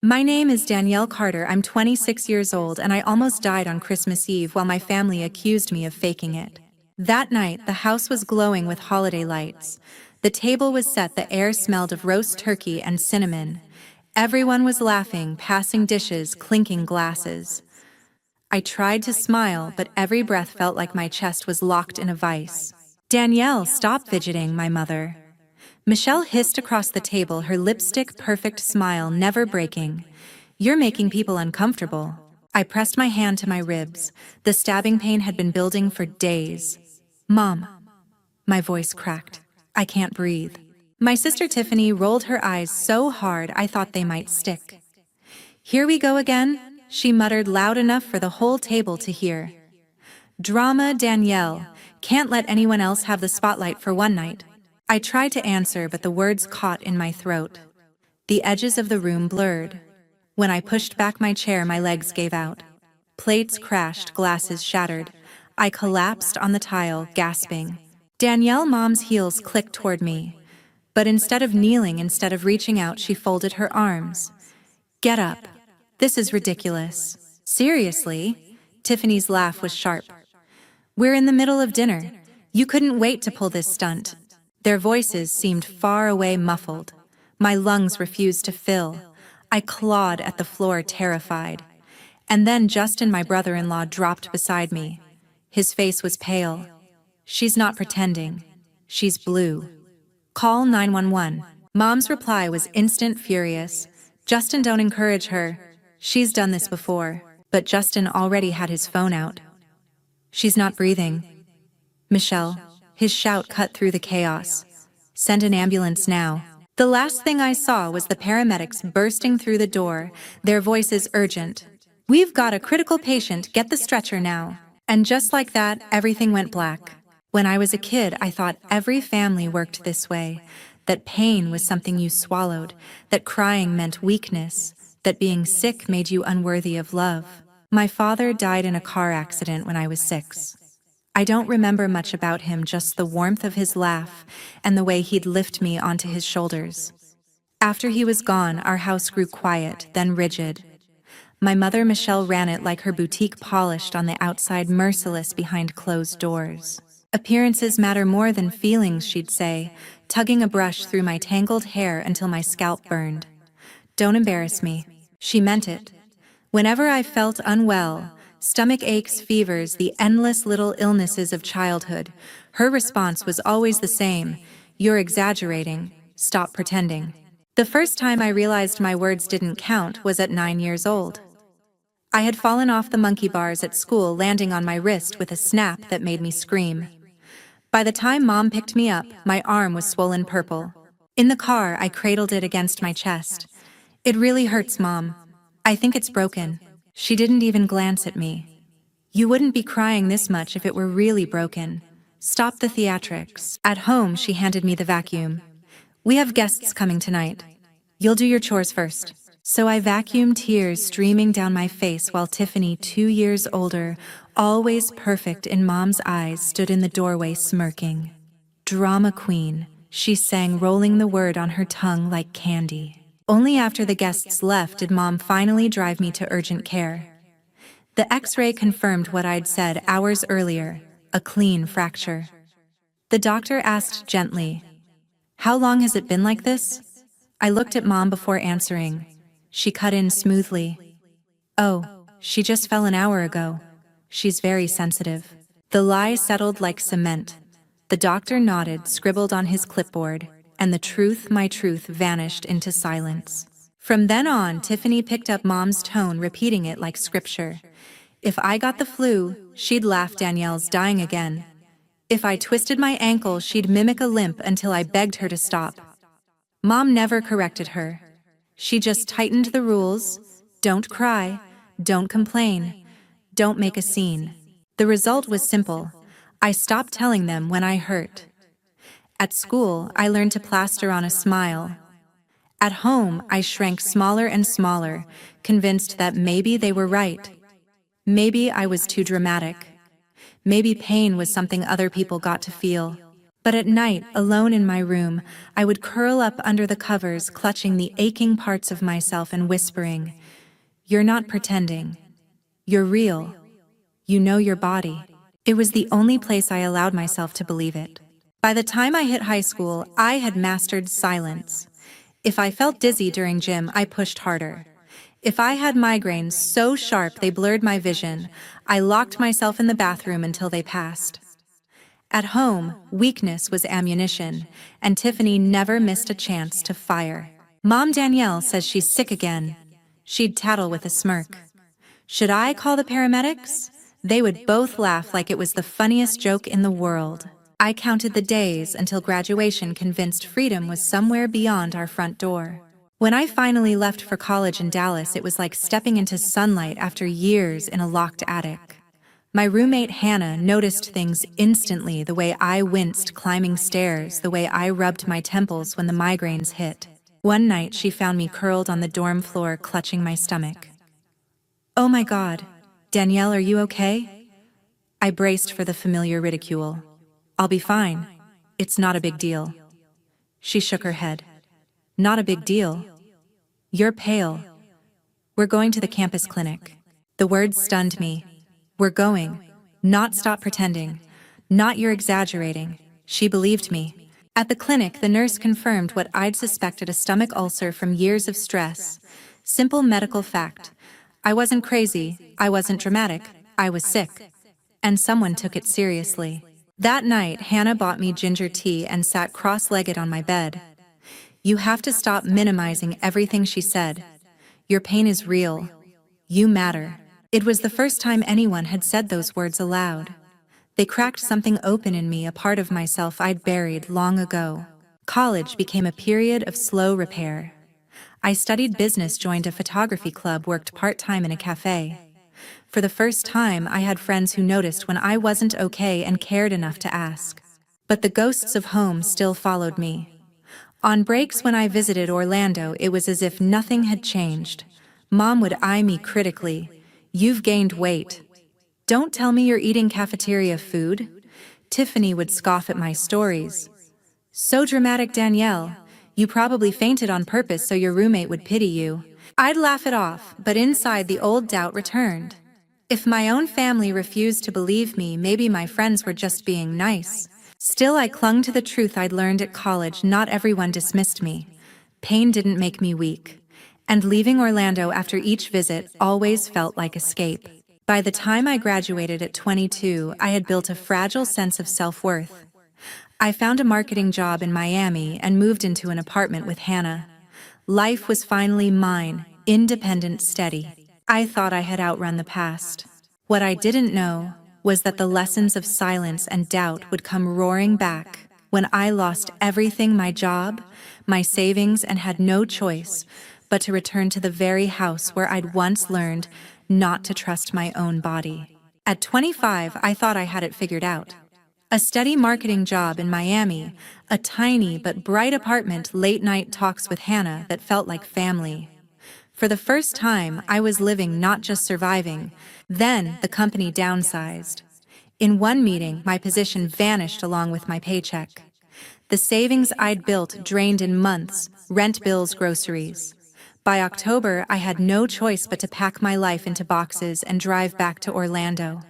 My name is Danielle Carter. I'm 26 years old and I almost died on Christmas Eve while my family accused me of faking it. That night, the house was glowing with holiday lights. The table was set, the air smelled of roast turkey and cinnamon. Everyone was laughing, passing dishes, clinking glasses. I tried to smile, but every breath felt like my chest was locked in a vice. "Danielle, stop fidgeting," my mother. Michelle hissed across the table, her lipstick-perfect smile never breaking. "You're making people uncomfortable." I pressed my hand to my ribs. The stabbing pain had been building for days. "Mom." My voice cracked. I can't breathe. My sister Tiffany rolled her eyes so hard I thought they might stick. "Here we go again," she muttered loud enough for the whole table to hear. "Drama, Danielle. Can't let anyone else have the spotlight for one night." I tried to answer, but the words caught in my throat. The edges of the room blurred. When I pushed back my chair, my legs gave out. Plates crashed, glasses shattered. I collapsed on the tile, gasping. Danielle, Mom's heels clicked toward me. But instead of kneeling, instead of reaching out, she folded her arms. "Get up. This is ridiculous." "Seriously?" Tiffany's laugh was sharp. "We're in the middle of dinner. You couldn't wait to pull this stunt." Their voices seemed far away, muffled. My lungs refused to fill. I clawed at the floor, terrified. And then Justin, my brother-in-law, dropped beside me. His face was pale. "She's not pretending. She's blue. Call 911. Mom's reply was instant, furious. "Justin, don't encourage her. She's done this before." But Justin already had his phone out. "She's not breathing." "Michelle." His shout cut through the chaos. "Send an ambulance now." The last thing I saw was the paramedics bursting through the door, their voices urgent. "We've got a critical patient, get the stretcher now." And just like that, everything went black. When I was a kid, I thought every family worked this way, that pain was something you swallowed, that crying meant weakness, that being sick made you unworthy of love. My father died in a car accident when I was 6. I don't remember much about him, just the warmth of his laugh and the way he'd lift me onto his shoulders. After he was gone, our house grew quiet, then rigid. My mother, Michelle, ran it like her boutique, polished on the outside, merciless behind closed doors. "Appearances matter more than feelings," she'd say, tugging a brush through my tangled hair until my scalp burned. "Don't embarrass me." She meant it. Whenever I felt unwell, stomach aches, fevers, the endless little illnesses of childhood, her response was always the same: "You're exaggerating. Stop pretending." The first time I realized my words didn't count was at 9 years old. I had fallen off the monkey bars at school, landing on my wrist with a snap that made me scream. By the time Mom picked me up, my arm was swollen purple. In the car, I cradled it against my chest. "It really hurts, Mom. I think it's broken." She didn't even glance at me. "You wouldn't be crying this much if it were really broken. Stop the theatrics." At home, she handed me the vacuum. "We have guests coming tonight. You'll do your chores first." So I vacuumed, tears streaming down my face, while Tiffany, 2 years older, always perfect in Mom's eyes, stood in the doorway smirking. "Drama queen," she sang, rolling the word on her tongue like candy. Only after the guests left did Mom finally drive me to urgent care. The X-ray confirmed what I'd said hours earlier: a clean fracture. The doctor asked gently, "How long has it been like this?" I looked at Mom before answering. She cut in smoothly. "Oh, she just fell an hour ago. She's very sensitive." The lie settled like cement. The doctor nodded, scribbled on his clipboard, and the truth, my truth, vanished into silence. From then on, Tiffany picked up Mom's tone, repeating it like scripture. If I got the flu, she'd laugh, "Danielle's dying again." If I twisted my ankle, she'd mimic a limp until I begged her to stop. Mom never corrected her. She just tightened the rules: don't cry, don't complain, don't make a scene. The result was simple. I stopped telling them when I hurt. At school, I learned to plaster on a smile. At home, I shrank smaller and smaller, convinced that maybe they were right. Maybe I was too dramatic. Maybe pain was something other people got to feel. But at night, alone in my room, I would curl up under the covers, clutching the aching parts of myself and whispering, "You're not pretending. You're real. You know your body." It was the only place I allowed myself to believe it. By the time I hit high school, I had mastered silence. If I felt dizzy during gym, I pushed harder. If I had migraines so sharp they blurred my vision, I locked myself in the bathroom until they passed. At home, weakness was ammunition, and Tiffany never missed a chance to fire. "Mom, Danielle says she's sick again." She'd tattle with a smirk. "Should I call the paramedics?" They would both laugh like it was the funniest joke in the world. I counted the days until graduation, convinced freedom was somewhere beyond our front door. When I finally left for college in Dallas, it was like stepping into sunlight after years in a locked attic. My roommate Hannah noticed things instantly, the way I winced climbing stairs, the way I rubbed my temples when the migraines hit. One night she found me curled on the dorm floor, clutching my stomach. "Oh my God, Danielle, are you okay?" I braced for the familiar ridicule. "I'll be fine. It's not a big deal." She shook her head. "Not a big deal? You're pale. We're going to the campus clinic." The words stunned me. "We're going. Not stop pretending. Not you're exaggerating." She believed me. At the clinic, the nurse confirmed what I'd suspected: a stomach ulcer from years of stress. Simple medical fact. I wasn't crazy. I wasn't dramatic. I was sick. And someone took it seriously. That night, Hannah bought me ginger tea and sat cross-legged on my bed. "You have to stop minimizing everything," she said. "Your pain is real. You matter." It was the first time anyone had said those words aloud. They cracked something open in me, a part of myself I'd buried long ago. College became a period of slow repair. I studied business, joined a photography club, worked part-time in a cafe. For the first time, I had friends who noticed when I wasn't okay and cared enough to ask. But the ghosts of home still followed me. On breaks when I visited Orlando, it was as if nothing had changed. Mom would eye me critically. "You've gained weight. Don't tell me you're eating cafeteria food." Tiffany would scoff at my stories. "So dramatic, Danielle. You probably fainted on purpose so your roommate would pity you." I'd laugh it off, but inside the old doubt returned. If my own family refused to believe me, maybe my friends were just being nice. Still, I clung to the truth I'd learned at college: not everyone dismissed me. Pain didn't make me weak. And leaving Orlando after each visit always felt like escape. By the time I graduated at 22, I had built a fragile sense of self-worth. I found a marketing job in Miami and moved into an apartment with Hannah. Life was finally mine, independent, steady. I thought I had outrun the past. What I didn't know was that the lessons of silence and doubt would come roaring back when I lost everything: my job, my savings, and had no choice but to return to the very house where I'd once learned not to trust my own body. At 25, I thought I had it figured out. A steady marketing job in Miami, a tiny but bright apartment, late-night talks with Hannah that felt like family. For the first time, I was living, not just surviving. Then, the company downsized. In one meeting, my position vanished along with my paycheck. The savings I'd built drained in months: rent, bills, groceries. By October, I had no choice but to pack my life into boxes and drive back to Orlando.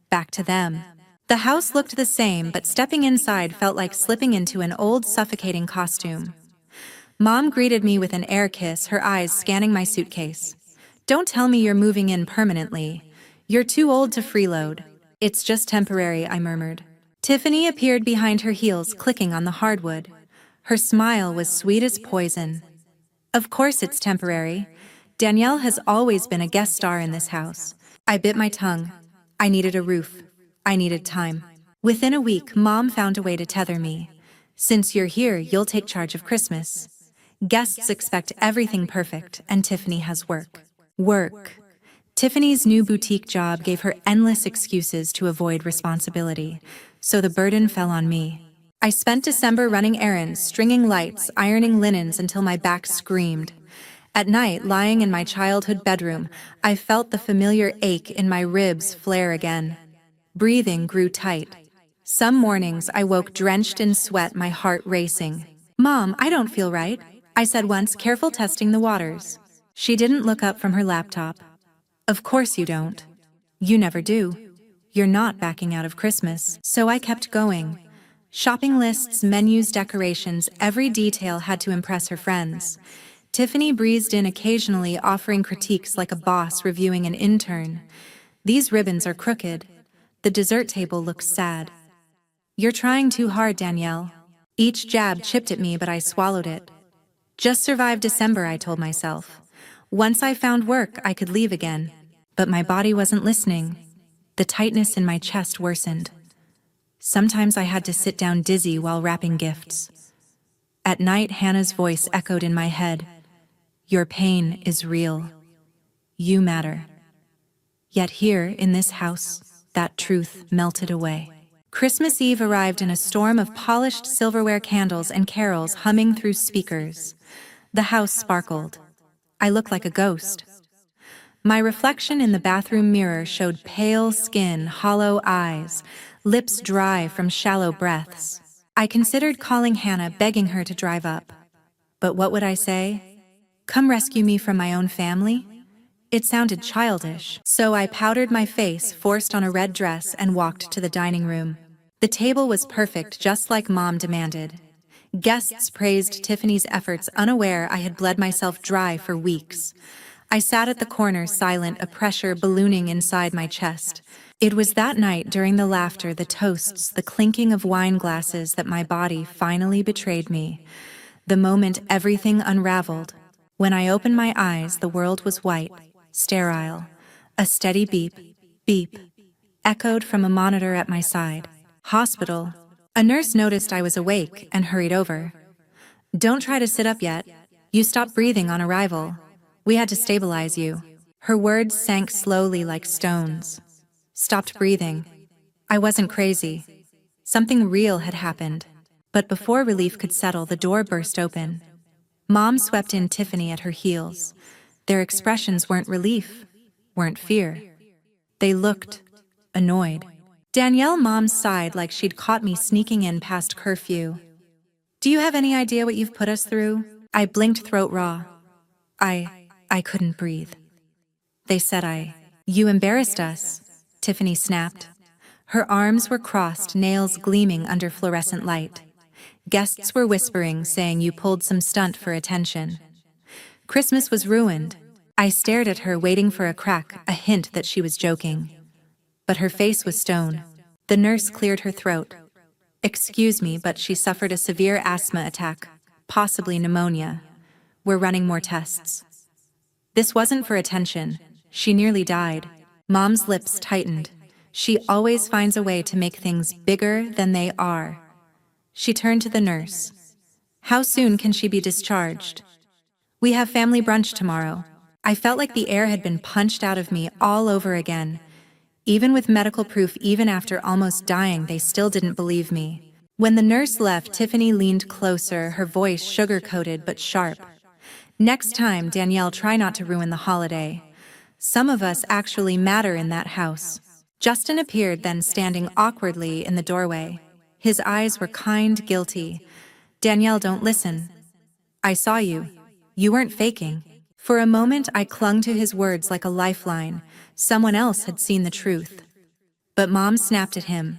Back to them. The house looked the same, but stepping inside felt like slipping into an old, suffocating costume. Mom greeted me with an air kiss, her eyes scanning my suitcase. "Don't tell me you're moving in permanently. You're too old to freeload." "It's just temporary," I murmured. Tiffany appeared behind her heels, clicking on the hardwood. Her smile was sweet as poison. "Of course it's temporary. Danielle has always been a guest star in this house." I bit my tongue. I needed a roof. I needed time. Within a week, Mom found a way to tether me. "Since you're here, you'll take charge of Christmas. Guests expect everything perfect, and Tiffany has work." Work. Tiffany's new boutique job gave her endless excuses to avoid responsibility, so the burden fell on me. I spent December running errands, stringing lights, ironing linens until my back screamed. At night, lying in my childhood bedroom, I felt the familiar ache in my ribs flare again. Breathing grew tight. Some mornings I woke drenched in sweat, my heart racing. "Mom, I don't feel right," I said once, careful testing the waters. She didn't look up from her laptop. "Of course you don't. You never do. You're not backing out of Christmas." So I kept going. Shopping lists, menus, decorations, every detail had to impress her friends. Tiffany breezed in occasionally, offering critiques like a boss reviewing an intern. "These ribbons are crooked. The dessert table looks sad. You're trying too hard, Danielle." Each jab chipped at me, but I swallowed it. Just survive December, I told myself. Once I found work, I could leave again. But my body wasn't listening. The tightness in my chest worsened. Sometimes I had to sit down dizzy while wrapping gifts. At night, Hannah's voice echoed in my head. "Your pain is real. You matter." Yet here, in this house, that truth melted away. Christmas Eve arrived in a storm of polished silverware, candles, and carols humming through speakers. The house sparkled. I looked like a ghost. My reflection in the bathroom mirror showed pale skin, hollow eyes, lips dry from shallow breaths. I considered calling Hannah, begging her to drive up. But what would I say? Come rescue me from my own family? It sounded childish. So I powdered my face, forced on a red dress, and walked to the dining room. The table was perfect, just like Mom demanded. Guests praised Tiffany's efforts, unaware I had bled myself dry for weeks. I sat at the corner, silent, a pressure ballooning inside my chest. It was that night, during the laughter, the toasts, the clinking of wine glasses, that my body finally betrayed me. The moment everything unraveled. When I opened my eyes, the world was white, sterile. A steady beep, beep, echoed from a monitor at my side. Hospital. A nurse noticed I was awake and hurried over. "Don't try to sit up yet. You stopped breathing on arrival. We had to stabilize you." Her words sank slowly like stones. Stopped breathing. I wasn't crazy. Something real had happened. But before relief could settle, the door burst open. Mom swept in, Tiffany at her heels. Their expressions weren't relief, weren't fear. They looked annoyed. Danielle, Mom sighed like she'd caught me sneaking in past curfew. "Do you have any idea what you've put us through?" I blinked, throat raw. I couldn't breathe. They said You embarrassed us," Tiffany snapped. Her arms were crossed, nails gleaming under fluorescent light. Guests were whispering, saying you pulled some stunt for attention. Christmas was ruined. I stared at her, waiting for a crack, a hint that she was joking. But her face was stone. The nurse cleared her throat. "Excuse me, but she suffered a severe asthma attack, possibly pneumonia. We're running more tests." This wasn't for attention. She nearly died. Mom's lips tightened. She always finds a way to make things bigger than they are. She turned to the nurse. "How soon can she be discharged?" "We have family brunch tomorrow." I felt like the air had been punched out of me all over again. Even with medical proof, even after almost dying, they still didn't believe me. When the nurse left, Tiffany leaned closer, her voice sugar-coated but sharp. "Next time, Danielle, try not to ruin the holiday. Some of us actually matter in that house." Justin appeared then, standing awkwardly in the doorway. His eyes were kind, guilty. "Danielle, don't listen. I saw you. You weren't faking." For a moment, I clung to his words like a lifeline. Someone else had seen the truth. But Mom snapped at him.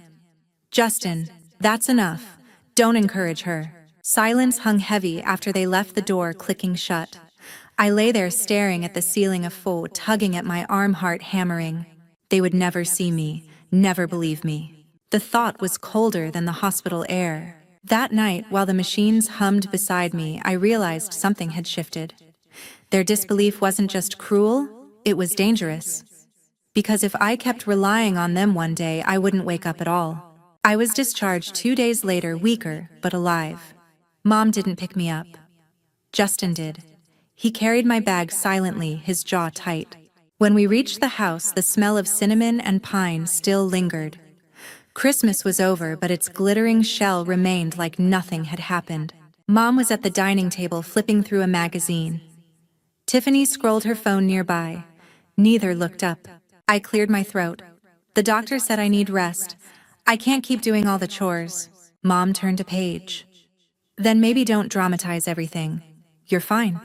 "Justin, that's enough. Don't encourage her." Silence hung heavy after they left, the door clicking shut. I lay there staring at the ceiling, a foe tugging at my arm, heart hammering. They would never see me, never believe me. The thought was colder than the hospital air. That night, while the machines hummed beside me, I realized something had shifted. Their disbelief wasn't just cruel, it was dangerous. Because if I kept relying on them, one day I wouldn't wake up at all. I was discharged 2 days later, weaker but alive. Mom didn't pick me up. Justin did. He carried my bag silently, his jaw tight. When we reached the house, the smell of cinnamon and pine still lingered. Christmas was over, but its glittering shell remained like nothing had happened. Mom was at the dining table, flipping through a magazine. Tiffany scrolled her phone nearby. Neither looked up. I cleared my throat. "The doctor said I need rest. I can't keep doing all the chores. Mom turned a page. Then maybe don't dramatize everything. You're fine.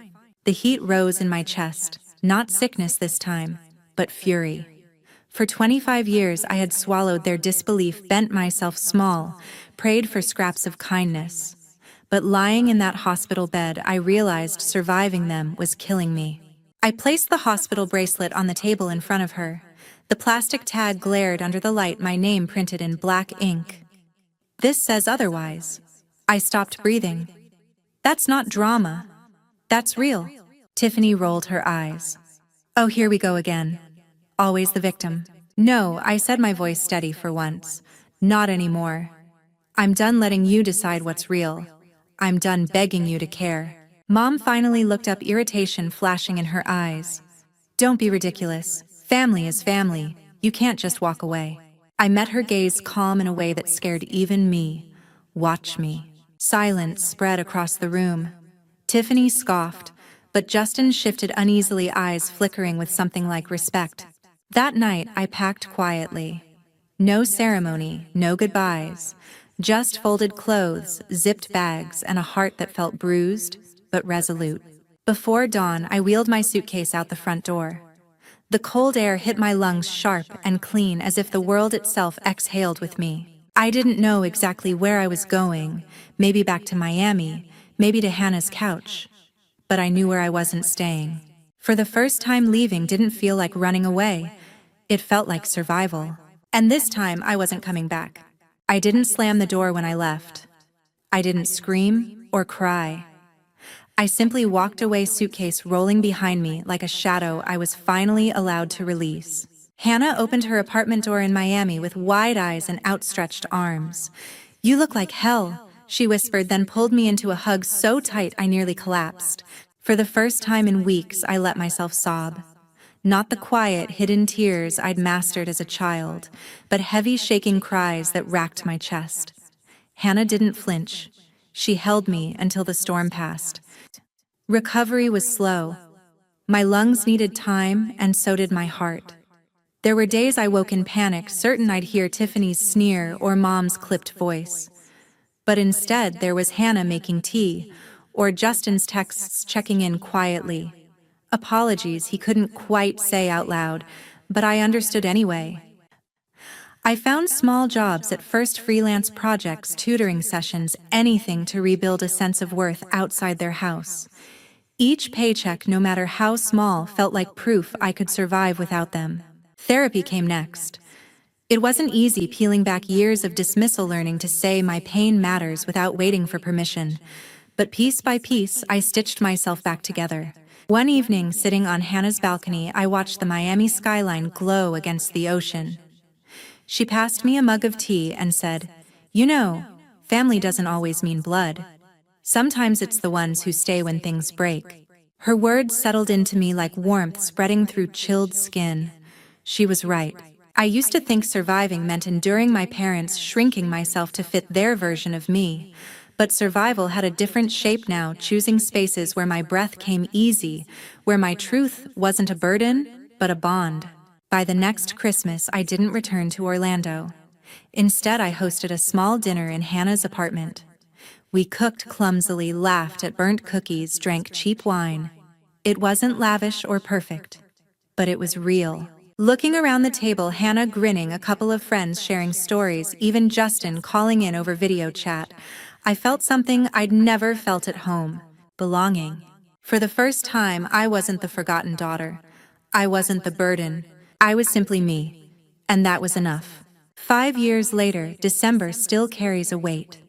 The heat rose in my chest, not sickness this time, but fury. For 25 years I had swallowed their disbelief, bent myself small, prayed for scraps of kindness. But lying in that hospital bed, I realized surviving them was killing me. I placed the hospital bracelet on the table in front of her. The plastic tag glared under the light, my name printed in black ink. This says otherwise. I stopped breathing. That's not drama. That's real. Tiffany rolled her eyes. Oh, here we go again. Always the victim. No, I said, my voice steady for once. Not anymore. I'm done letting you decide what's real. I'm done begging you to care. Mom finally looked up, irritation flashing in her eyes. Don't be ridiculous. Family is family. You can't just walk away. I met her gaze, calm in a way that scared even me. Watch me. Silence spread across the room. Tiffany scoffed, but Justin shifted uneasily, eyes flickering with something like respect. That night, I packed quietly. No ceremony, no goodbyes. Just folded clothes, zipped bags, and a heart that felt bruised, but resolute. Before dawn, I wheeled my suitcase out the front door. The cold air hit my lungs sharp and clean, as if the world itself exhaled with me. I didn't know exactly where I was going, maybe back to Miami, maybe to Hannah's couch. But I knew where I wasn't staying. For the first time, leaving didn't feel like running away. It felt like survival. And this time, I wasn't coming back. I didn't slam the door when I left. I didn't scream or cry. I simply walked away, suitcase rolling behind me like a shadow I was finally allowed to release. Hannah opened her apartment door in Miami with wide eyes and outstretched arms. "You look like hell," she whispered, then pulled me into a hug so tight I nearly collapsed. For the first time in weeks, I let myself sob. Not the quiet, hidden tears I'd mastered as a child, but heavy, shaking cries that racked my chest. Hannah didn't flinch. She held me until the storm passed. Recovery was slow. My lungs needed time, and so did my heart. There were days I woke in panic, certain I'd hear Tiffany's sneer or Mom's clipped voice. But instead, there was Hannah making tea, or Justin's texts checking in quietly. Apologies he couldn't quite say out loud, but I understood anyway. I found small jobs at first, freelance projects, tutoring sessions, anything to rebuild a sense of worth outside their house. Each paycheck, no matter how small, felt like proof I could survive without them. Therapy came next. It wasn't easy, peeling back years of dismissal, learning to say my pain matters without waiting for permission. But piece by piece, I stitched myself back together. One evening, sitting on Hannah's balcony, I watched the Miami skyline glow against the ocean. She passed me a mug of tea and said, "You know, family doesn't always mean blood. Sometimes it's the ones who stay when things break." Her words settled into me like warmth spreading through chilled skin. She was right. I used to think surviving meant enduring my parents, shrinking myself to fit their version of me. But survival had a different shape now, choosing spaces where my breath came easy, where my truth wasn't a burden, but a bond. By the next Christmas, I didn't return to Orlando. Instead, I hosted a small dinner in Hannah's apartment. We cooked clumsily, laughed at burnt cookies, drank cheap wine. It wasn't lavish or perfect, but it was real. Looking around the table, Hannah grinning, a couple of friends sharing stories, even Justin calling in over video chat, I felt something I'd never felt at home: belonging. For the first time, I wasn't the forgotten daughter. I wasn't the burden. I was simply me. And that was enough. 5 years later, December still carries a weight.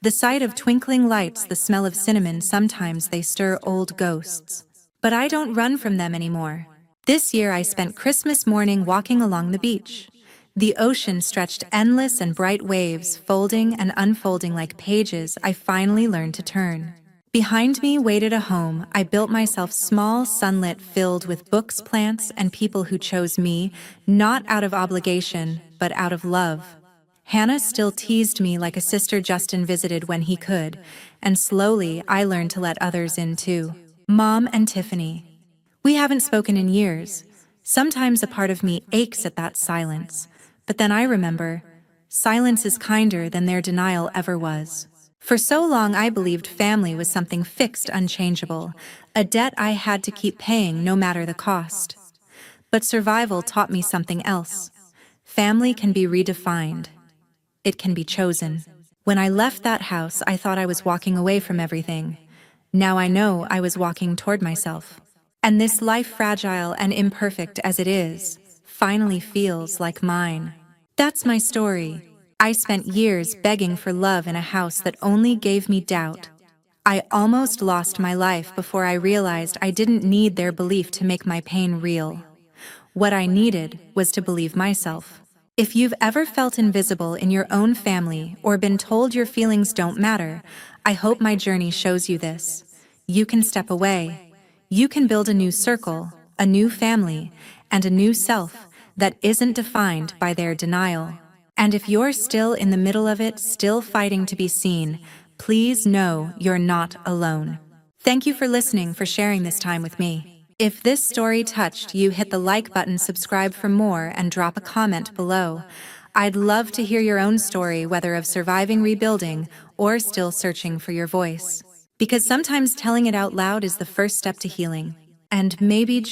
The sight of twinkling lights, the smell of cinnamon, sometimes they stir old ghosts. But I don't run from them anymore. This year I spent Christmas morning walking along the beach. The ocean stretched endless, and bright waves folding and unfolding like pages I finally learned to turn. Behind me waited a home I built myself, small, sunlit, filled with books, plants, and people who chose me, not out of obligation, but out of love. Hannah still teased me like a sister. Justin visited when he could, and slowly I learned to let others in too. Mom and Tiffany. We haven't spoken in years. Sometimes a part of me aches at that silence, but then I remember, Silence is kinder than their denial ever was. For so long I believed family was something fixed, unchangeable, a debt I had to keep paying no matter the cost. But survival taught me something else. Family can be redefined. It can be chosen. When I left that house, I thought I was walking away from everything. Now I know I was walking toward myself. And this life, fragile and imperfect as it is, finally feels like mine. That's my story. I spent years begging for love in a house that only gave me doubt. I almost lost my life before I realized I didn't need their belief to make my pain real. What I needed was to believe myself. If you've ever felt invisible in your own family or been told your feelings don't matter, I hope my journey shows you this. You can step away. You can build a new circle, a new family, and a new self that isn't defined by their denial. And if you're still in the middle of it, still fighting to be seen, please know you're not alone. Thank you for listening, for sharing this time with me. If this story touched you, hit the like button, subscribe for more, and drop a comment below. I'd love to hear your own story, whether of surviving, rebuilding, or still searching for your voice. Because sometimes telling it out loud is the first step to healing. And maybe,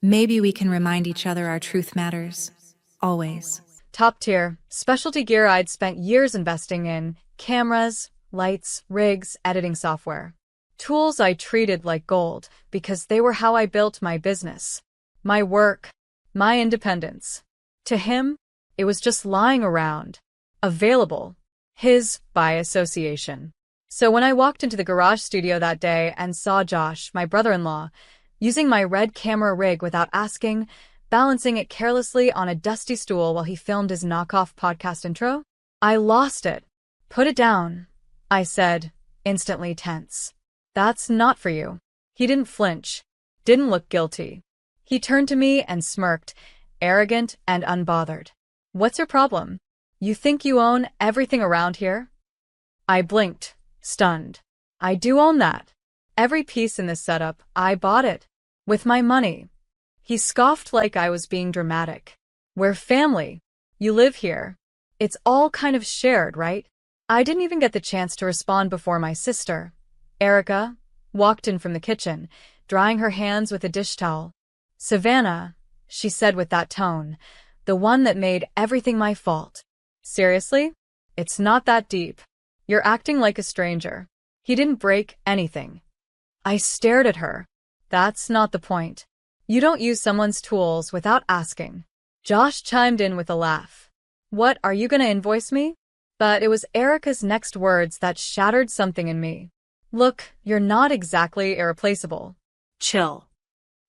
maybe we can remind each other our truth matters. Always. Top tier, specialty gear I'd spent years investing in: cameras, lights, rigs, editing software. Tools I treated like gold because they were how I built my business, my work, my independence. To him, it was just lying around, available, his by association. So when I walked into the garage studio that day and saw Josh, my brother-in-law, using my red camera rig without asking, balancing it carelessly on a dusty stool while he filmed his knockoff podcast intro, I lost it. "Put it down," I said, instantly tense. "That's not for you." He didn't flinch, didn't look guilty. He turned to me and smirked, arrogant and unbothered. "What's your problem? You think you own everything around here?" I blinked, stunned. "I do own that. Every piece in this setup, I bought it. With my money." He scoffed like I was being dramatic. "We're family. You live here. It's all kind of shared, right?" I didn't even get the chance to respond before my sister, Erica, walked in from the kitchen, drying her hands with a dish towel. "Savannah," she said with that tone, the one that made everything my fault. "Seriously? It's not that deep. You're acting like a stranger. He didn't break anything." I stared at her. "That's not the point. You don't use someone's tools without asking." Josh chimed in with a laugh. "What, are you gonna invoice me?" But it was Erica's next words that shattered something in me. "Look, you're not exactly irreplaceable. Chill."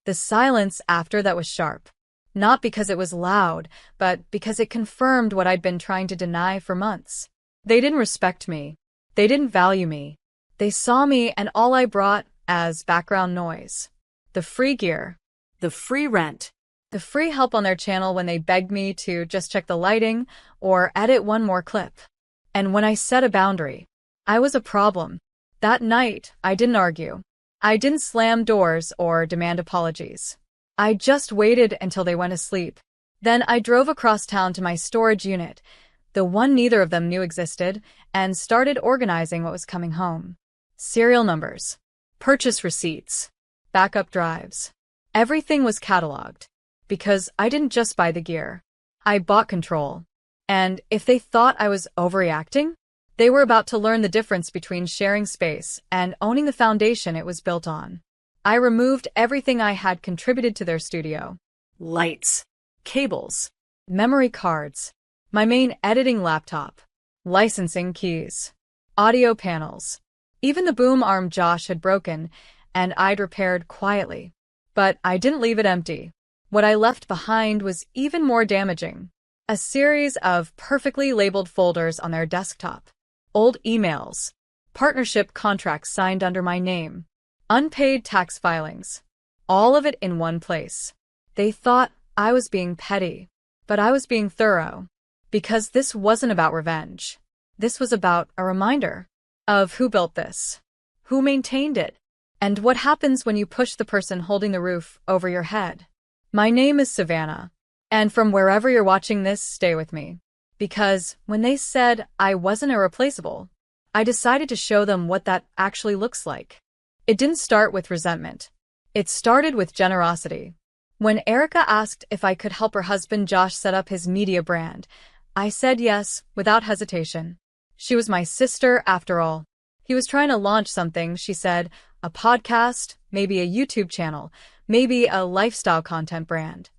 The silence after that was sharp. Not because it was loud, but because it confirmed what I'd been trying to deny for months. They didn't respect me. They didn't value me. They saw me and all I brought as background noise. The free gear. The free rent. The free help on their channel when they begged me to just check the lighting or edit one more clip. And when I set a boundary, I was a problem. That night, I didn't argue. I didn't slam doors or demand apologies. I just waited until they went asleep. Then I drove across town to my storage unit, the one neither of them knew existed, and started organizing what was coming home. Serial numbers, purchase receipts, backup drives. Everything was cataloged. Because I didn't just buy the gear. I bought control. And if they thought I was overreacting, they were about to learn the difference between sharing space and owning the foundation it was built on. I removed everything I had contributed to their studio. Lights, cables, memory cards, my main editing laptop, licensing keys, audio panels, even the boom arm Josh had broken and I'd repaired quietly. But I didn't leave it empty. What I left behind was even more damaging. A series of perfectly labeled folders on their desktop. Old emails, partnership contracts signed under my name, unpaid tax filings. All of it in one place. They thought I was being petty, but I was being thorough. Because this wasn't about revenge. This was about a reminder of who built this, who maintained it, and what happens when you push the person holding the roof over your head. My name is Savannah, and from wherever you're watching this, stay with me. Because when they said I wasn't irreplaceable, I decided to show them what that actually looks like. It didn't start with resentment. It started with generosity. When Erica asked if I could help her husband Josh set up his media brand, I said yes, without hesitation. She was my sister, after all. He was trying to launch something, she said, a podcast, maybe a YouTube channel, maybe a lifestyle content brand.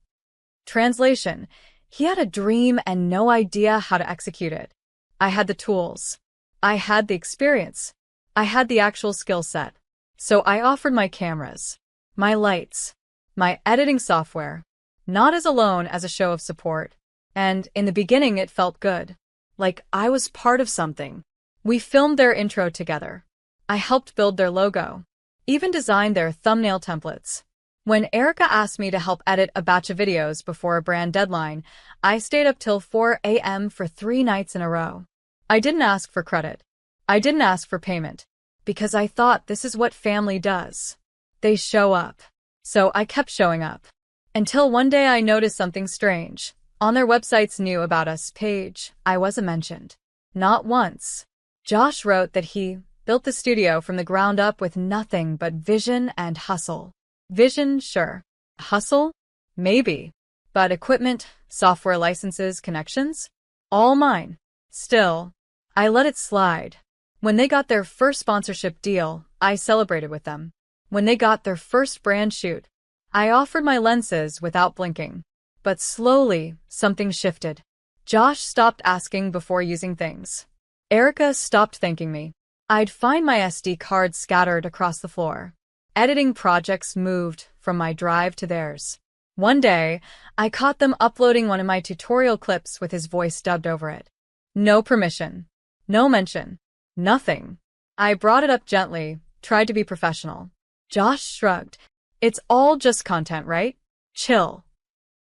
Translation: he had a dream and no idea how to execute it. I had the tools. I had the experience. I had the actual skill set. So I offered my cameras, my lights, my editing software, not as a loan, as a show of support. And in the beginning it felt good. Like I was part of something. We filmed their intro together. I helped build their logo. Even designed their thumbnail templates. When Erica asked me to help edit a batch of videos before a brand deadline, I stayed up till 4 a.m. for 3 nights in a row. I didn't ask for credit. I didn't ask for payment. Because I thought this is what family does. They show up. So I kept showing up. Until one day I noticed something strange. On their website's New About Us page, I wasn't mentioned. Not once. Josh wrote that he built the studio from the ground up with nothing but vision and hustle. Vision, sure. Hustle? Maybe. But equipment, software licenses, connections? All mine. Still, I let it slide. When they got their first sponsorship deal, I celebrated with them. When they got their first brand shoot, I offered my lenses without blinking. But slowly, something shifted. Josh stopped asking before using things. Erica stopped thanking me. I'd find my SD cards scattered across the floor. Editing projects moved from my drive to theirs. One day, I caught them uploading one of my tutorial clips with his voice dubbed over it. No permission. No mention. Nothing. I brought it up gently, tried to be professional. Josh shrugged. It's all just content, right? Chill.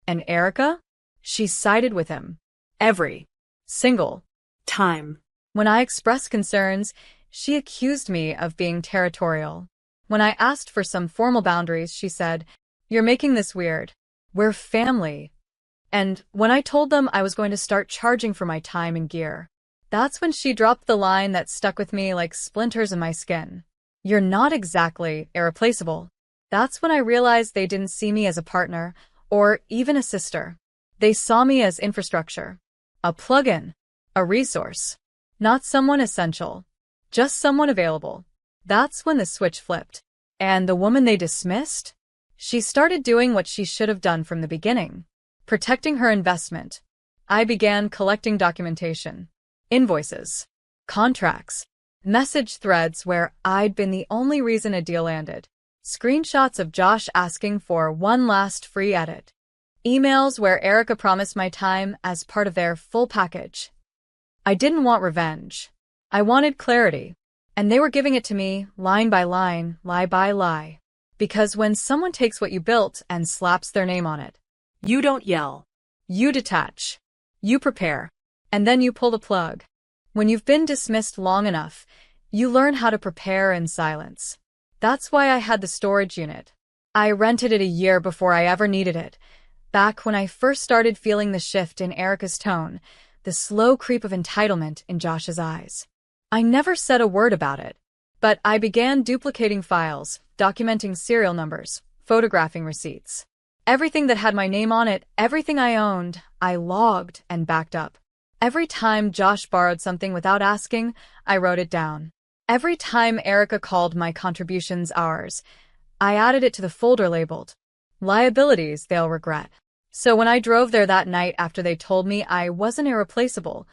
And Erica? She sided with him. Every single time. When I expressed concerns, she accused me of being territorial. When I asked for some formal boundaries, she said, "You're making this weird. We're family." And when I told them I was going to start charging for my time and gear, that's when she dropped the line that stuck with me like splinters in my skin. "You're not exactly irreplaceable." That's when I realized they didn't see me as a partner or even a sister. They saw me as infrastructure, a plug-in, a resource, not someone essential, just someone available. That's when the switch flipped. And the woman they dismissed? She started doing what she should have done from the beginning, protecting her investment. I began collecting documentation, invoices, contracts, message threads where I'd been the only reason a deal landed, screenshots of Josh asking for one last free edit, emails where Erica promised my time as part of their full package. I didn't want revenge. I wanted clarity. And they were giving it to me, line by line, lie by lie. Because when someone takes what you built and slaps their name on it, you don't yell. You detach. You prepare. And then you pull the plug. When you've been dismissed long enough, you learn how to prepare in silence. That's why I had the storage unit. I rented it a year before I ever needed it. Back when I first started feeling the shift in Erica's tone, the slow creep of entitlement in Josh's eyes. I never said a word about it, but I began duplicating files, documenting serial numbers, photographing receipts. Everything that had my name on it, everything I owned, I logged and backed up. Every time Josh borrowed something without asking, I wrote it down. Every time Erica called my contributions ours, I added it to the folder labeled liabilities they'll regret. So when I drove there that night after they told me I wasn't irreplaceable,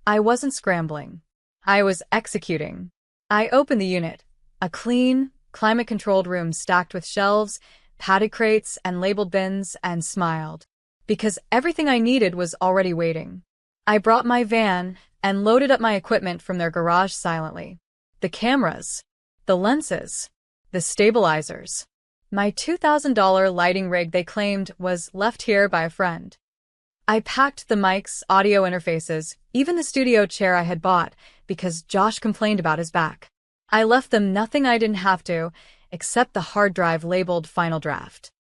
I wasn't scrambling. I was executing. I opened the unit, a clean, climate-controlled room stacked with shelves, padded crates, and labeled bins, and smiled. Because everything I needed was already waiting. I brought my van and loaded up my equipment from their garage silently. The cameras, the lenses, the stabilizers. My $2,000 lighting rig they claimed was left here by a friend. I packed the mics, audio interfaces, even the studio chair I had bought, because Josh complained about his back. I left them nothing I didn't have to, except the hard drive labeled Final Draft.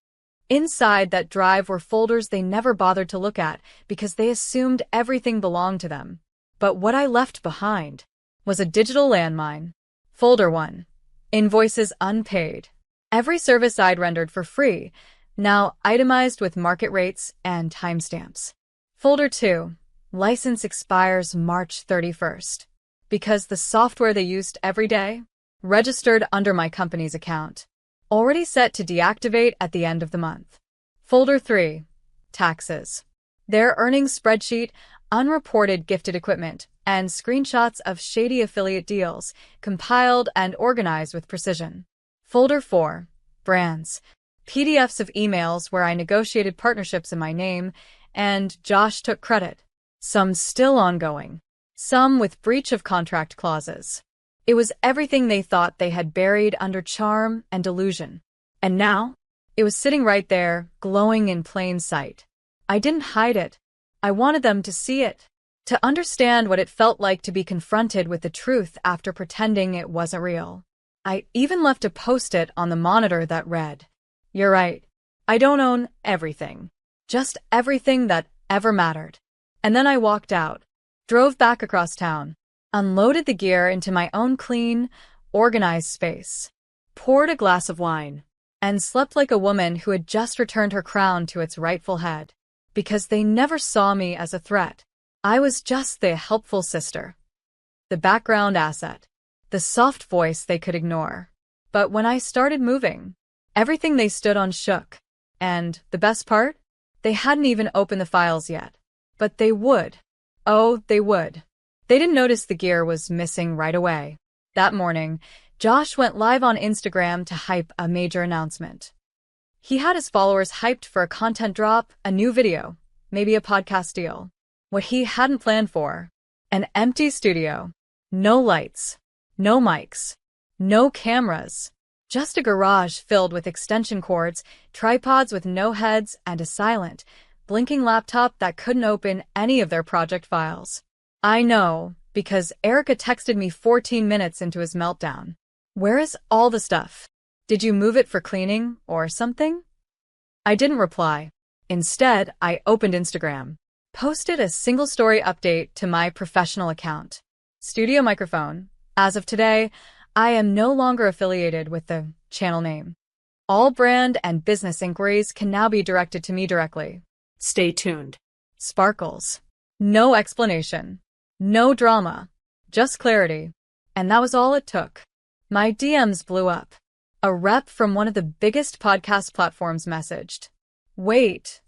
Inside that drive were folders they never bothered to look at because they assumed everything belonged to them. But what I left behind was a digital landmine. Folder 1. Invoices unpaid. Every service I'd rendered for free, now itemized with market rates and timestamps. Folder 2. License expires March 31st. Because the software they used every day, registered under my company's account, already set to deactivate at the end of the month. Folder 3. Taxes. Their earnings spreadsheet, unreported gifted equipment, and screenshots of shady affiliate deals, compiled and organized with precision. Folder 4. Brands. PDFs of emails where I negotiated partnerships in my name, and Josh took credit. Some still ongoing. Some with breach of contract clauses. It was everything they thought they had buried under charm and delusion. And now, it was sitting right there, glowing in plain sight. I didn't hide it. I wanted them to see it, to understand what it felt like to be confronted with the truth after pretending it wasn't real. I even left a post-it on the monitor that read, "You're right. I don't own everything. Just everything that ever mattered." And then I walked out, drove back across town, unloaded the gear into my own clean, organized space, poured a glass of wine, and slept like a woman who had just returned her crown to its rightful head. Because they never saw me as a threat. I was just the helpful sister, the background asset, the soft voice they could ignore. But when I started moving, everything they stood on shook. And the best part? They hadn't even opened the files yet. But they would. Oh, they would. They didn't notice the gear was missing right away. That morning, Josh went live on Instagram to hype a major announcement. He had his followers hyped for a content drop, a new video, maybe a podcast deal. What he hadn't planned for, an empty studio. No lights, no mics, no cameras. Just a garage filled with extension cords, tripods with no heads, and a silent, blinking laptop that couldn't open any of their project files. I know, because Erica texted me 14 minutes into his meltdown. "Where is all the stuff? Did you move it for cleaning or something?" I didn't reply. Instead, I opened Instagram, posted a single-story update to my professional account. Studio microphone. As of today, I am no longer affiliated with the channel name. All brand and business inquiries can now be directed to me directly. Stay tuned. Sparkles. No explanation. No drama. Just clarity. And that was all it took. My DMs blew up. A rep from one of the biggest podcast platforms messaged, "Wait,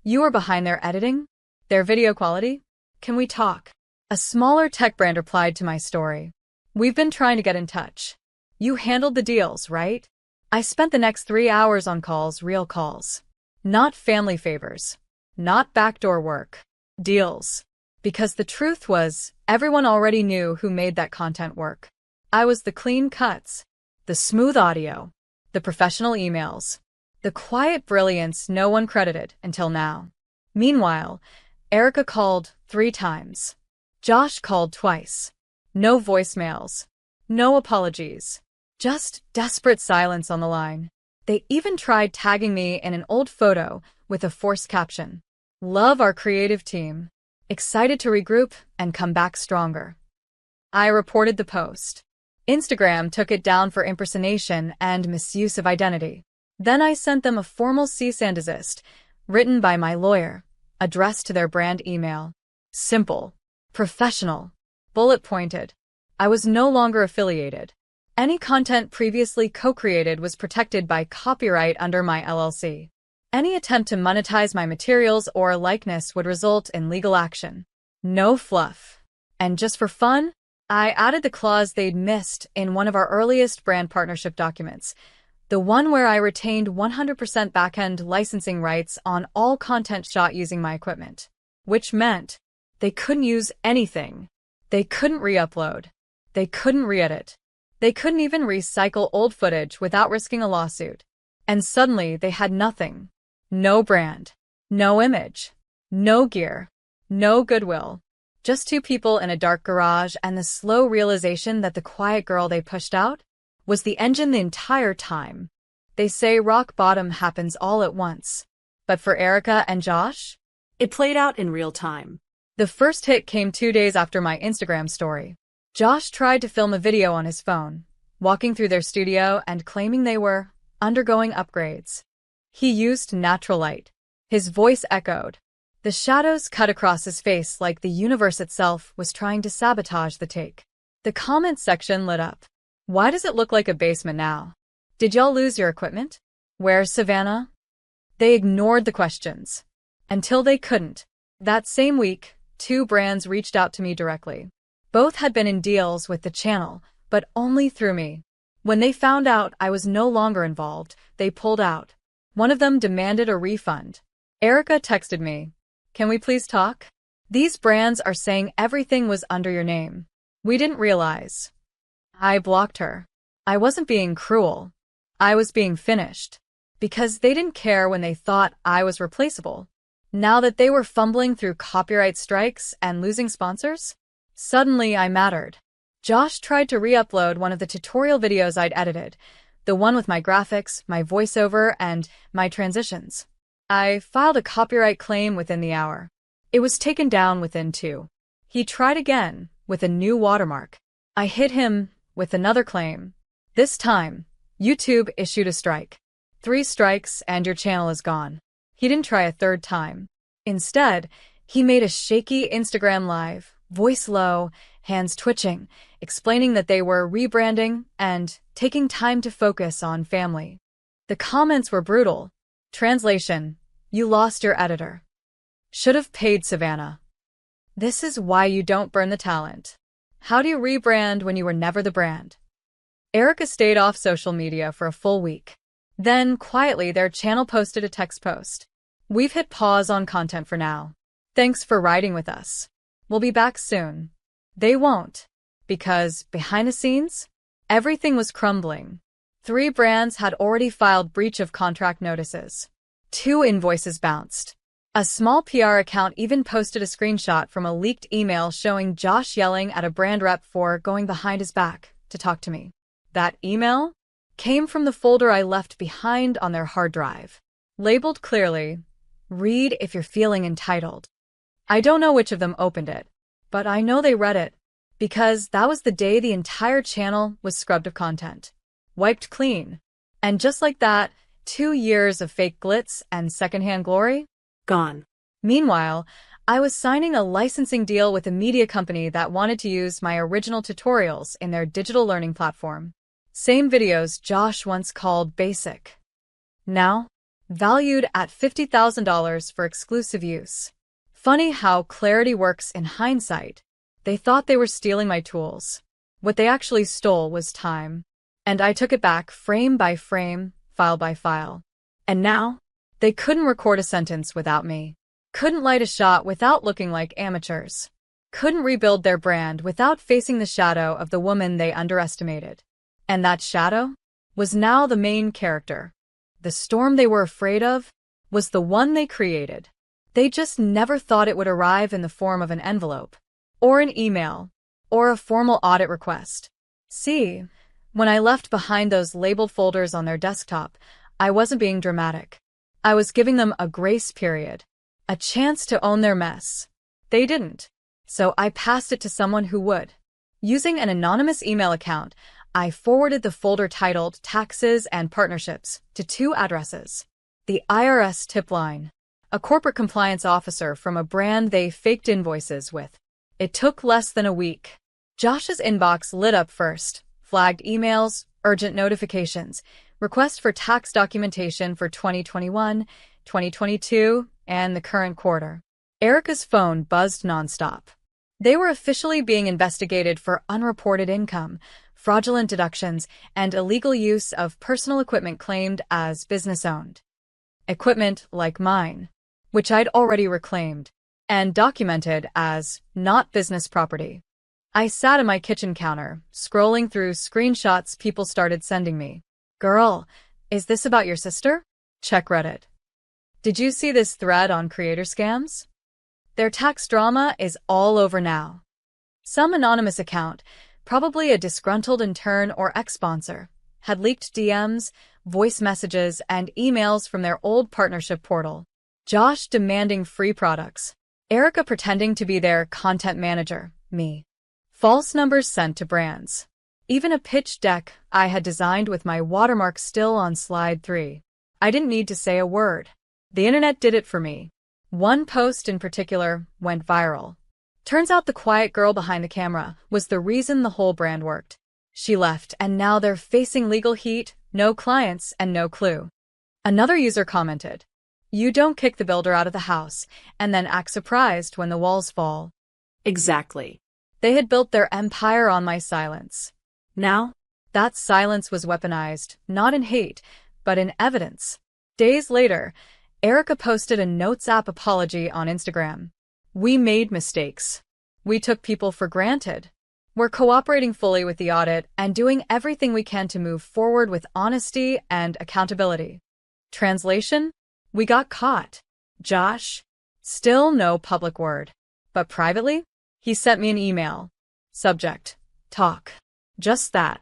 you are behind their editing? Their video quality? Can we talk?" A smaller tech brand replied to my story. "We've been trying to get in touch. You handled the deals, right?" I spent the next 3 hours on calls, real calls. Not family favors. Not backdoor work. Deals. Because the truth was, everyone already knew who made that content work. I was the clean cuts, the smooth audio, the professional emails, the quiet brilliance no one credited until now. Meanwhile, Erica called 3 times. Josh called twice. No voicemails. No apologies. Just desperate silence on the line. They even tried tagging me in an old photo with a forced caption. "Love our creative team. Excited to regroup and come back stronger." I reported the post. Instagram took it down for impersonation and misuse of identity. Then I sent them a formal cease and desist, written by my lawyer, addressed to their brand email. Simple. Professional. Bullet-pointed. I was no longer affiliated. Any content previously co-created was protected by copyright under my LLC. Any attempt to monetize my materials or likeness would result in legal action. No fluff. And just for fun, I added the clause they'd missed in one of our earliest brand partnership documents, the one where I retained 100% backend licensing rights on all content shot using my equipment. Which meant they couldn't use anything. They couldn't re-upload. They couldn't re-edit. They couldn't even recycle old footage without risking a lawsuit. And suddenly they had nothing. No brand. No image. No gear. No goodwill. Just 2 people in a dark garage and the slow realization that the quiet girl they pushed out was the engine the entire time. They say rock bottom happens all at once. But for Erica and Josh, It played out in real time. the first hit came 2 days after my Instagram story. Josh tried to film a video on his phone, walking through their studio and claiming they were undergoing upgrades. He used natural light. His voice echoed. The shadows cut across his face like the universe itself was trying to sabotage the take. The comments section lit up. Why does it look like a basement now? Did y'all lose your equipment? Where's Savannah? They ignored the questions. Until they couldn't. That same week, 2 brands reached out to me directly. Both had been in deals with the channel, but only through me. When they found out I was no longer involved, they pulled out. One of them demanded a refund. Erica texted me, "Can we please talk? These brands are saying everything was under your name. We didn't realize." I blocked her. I wasn't being cruel. I was being finished. Because they didn't care when they thought I was replaceable. Now that they were fumbling through copyright strikes and losing sponsors, suddenly I mattered. Josh tried to re-upload one of the tutorial videos I'd edited, the one with my graphics, my voiceover, and my transitions. I filed a copyright claim within the hour. It was taken down within 2. He tried again, with a new watermark. I hit him with another claim. This time, YouTube issued a strike. 3 strikes and your channel is gone. He didn't try a third time. Instead, he made a shaky Instagram live, voice low, hands twitching, explaining that they were rebranding and taking time to focus on family. The comments were brutal. Translation: You lost your editor. Should have paid Savannah. This is why you don't burn the talent. How do you rebrand when you were never the brand? Erica stayed off social media for a full week. Then, quietly, their channel posted a text post. "We've hit pause on content for now. Thanks for riding with us. We'll be back soon." They won't. Because, behind the scenes, everything was crumbling. 3 brands had already filed breach of contract notices. 2 invoices bounced. A small PR account even posted a screenshot from a leaked email showing Josh yelling at a brand rep for going behind his back to talk to me. That email came from the folder I left behind on their hard drive. Labeled clearly, "Read if you're feeling entitled." I don't know which of them opened it, but I know they read it, because that was the day the entire channel was scrubbed of content. Wiped clean. And just like that, 2 years of fake glitz and secondhand glory? Gone. Meanwhile, I was signing a licensing deal with a media company that wanted to use my original tutorials in their digital learning platform. Same videos Josh once called basic. Now, valued at $50,000 for exclusive use. Funny how clarity works in hindsight. They thought they were stealing my tools. What they actually stole was time. And I took it back frame by frame, file by file. And now, they couldn't record a sentence without me. Couldn't light a shot without looking like amateurs. Couldn't rebuild their brand without facing the shadow of the woman they underestimated. And that shadow was now the main character. The storm they were afraid of was the one they created. They just never thought it would arrive in the form of an envelope, or an email, or a formal audit request. See, when I left behind those labeled folders on their desktop, I wasn't being dramatic. I was giving them a grace period, a chance to own their mess. They didn't, so I passed it to someone who would. Using an anonymous email account, I forwarded the folder titled Taxes and Partnerships to 2 addresses. The IRS tip line, a corporate compliance officer from a brand they faked invoices with. It took less than a week. Josh's inbox lit up first, flagged emails, urgent notifications, request for tax documentation for 2021, 2022, and the current quarter. Erica's phone buzzed nonstop. They were officially being investigated for unreported income, fraudulent deductions, and illegal use of personal equipment claimed as business-owned. Equipment like mine, which I'd already reclaimed, and documented as not business property. I sat at my kitchen counter, scrolling through screenshots people started sending me. "Girl, is this about your sister? Check Reddit. Did you see this thread on creator scams? Their tax drama is all over now." Some anonymous account, probably a disgruntled intern or ex-sponsor, had leaked DMs, voice messages, and emails from their old partnership portal. Josh demanding free products. Erica pretending to be their content manager, me. False numbers sent to brands. Even a pitch deck I had designed with my watermark still on slide 3. I didn't need to say a word. The internet did it for me. One post in particular went viral. Turns out the quiet girl behind the camera was the reason the whole brand worked. She left, and now they're facing legal heat, no clients, and no clue. Another user commented, "You don't kick the builder out of the house and then act surprised when the walls fall." Exactly. They had built their empire on my silence. Now, that silence was weaponized, not in hate, but in evidence. Days later, Erica posted a Notes app apology on Instagram. "We made mistakes. We took people for granted. We're cooperating fully with the audit and doing everything we can to move forward with honesty and accountability." Translation? We got caught. Josh? Still no public word. But privately? He sent me an email. Subject: talk. Just that.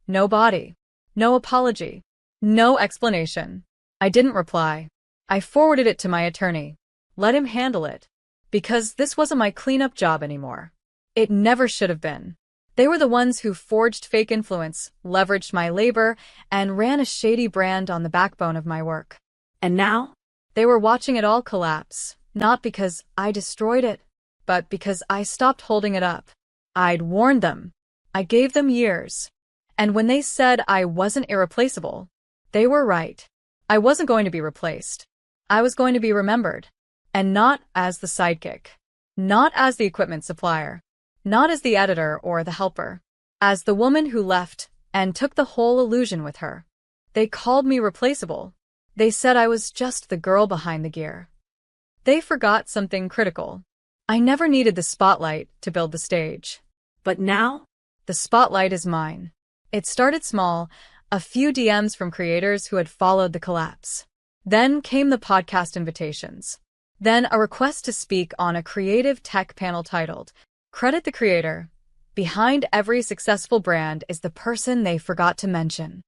No body. No apology. No explanation. I didn't reply. I forwarded it to my attorney. Let him handle it. Because this wasn't my cleanup job anymore. It never should have been. They were the ones who forged fake influence, leveraged my labor, and ran a shady brand on the backbone of my work. and now? They were watching it all collapse, not because I destroyed it, but because I stopped holding it up. I'd warned them. I gave them years. And when they said I wasn't irreplaceable, they were right. I wasn't going to be replaced. I was going to be remembered. And not as the sidekick. Not as the equipment supplier. Not as the editor or the helper. As the woman who left and took the whole illusion with her. They called me replaceable. They said I was just the girl behind the gear. They forgot something critical. I never needed the spotlight to build the stage. But now? The spotlight is mine. It started small, a few DMs from creators who had followed the collapse. Then came the podcast invitations. Then a request to speak on a creative tech panel titled, "Credit the Creator. Behind every successful brand is the person they forgot to mention."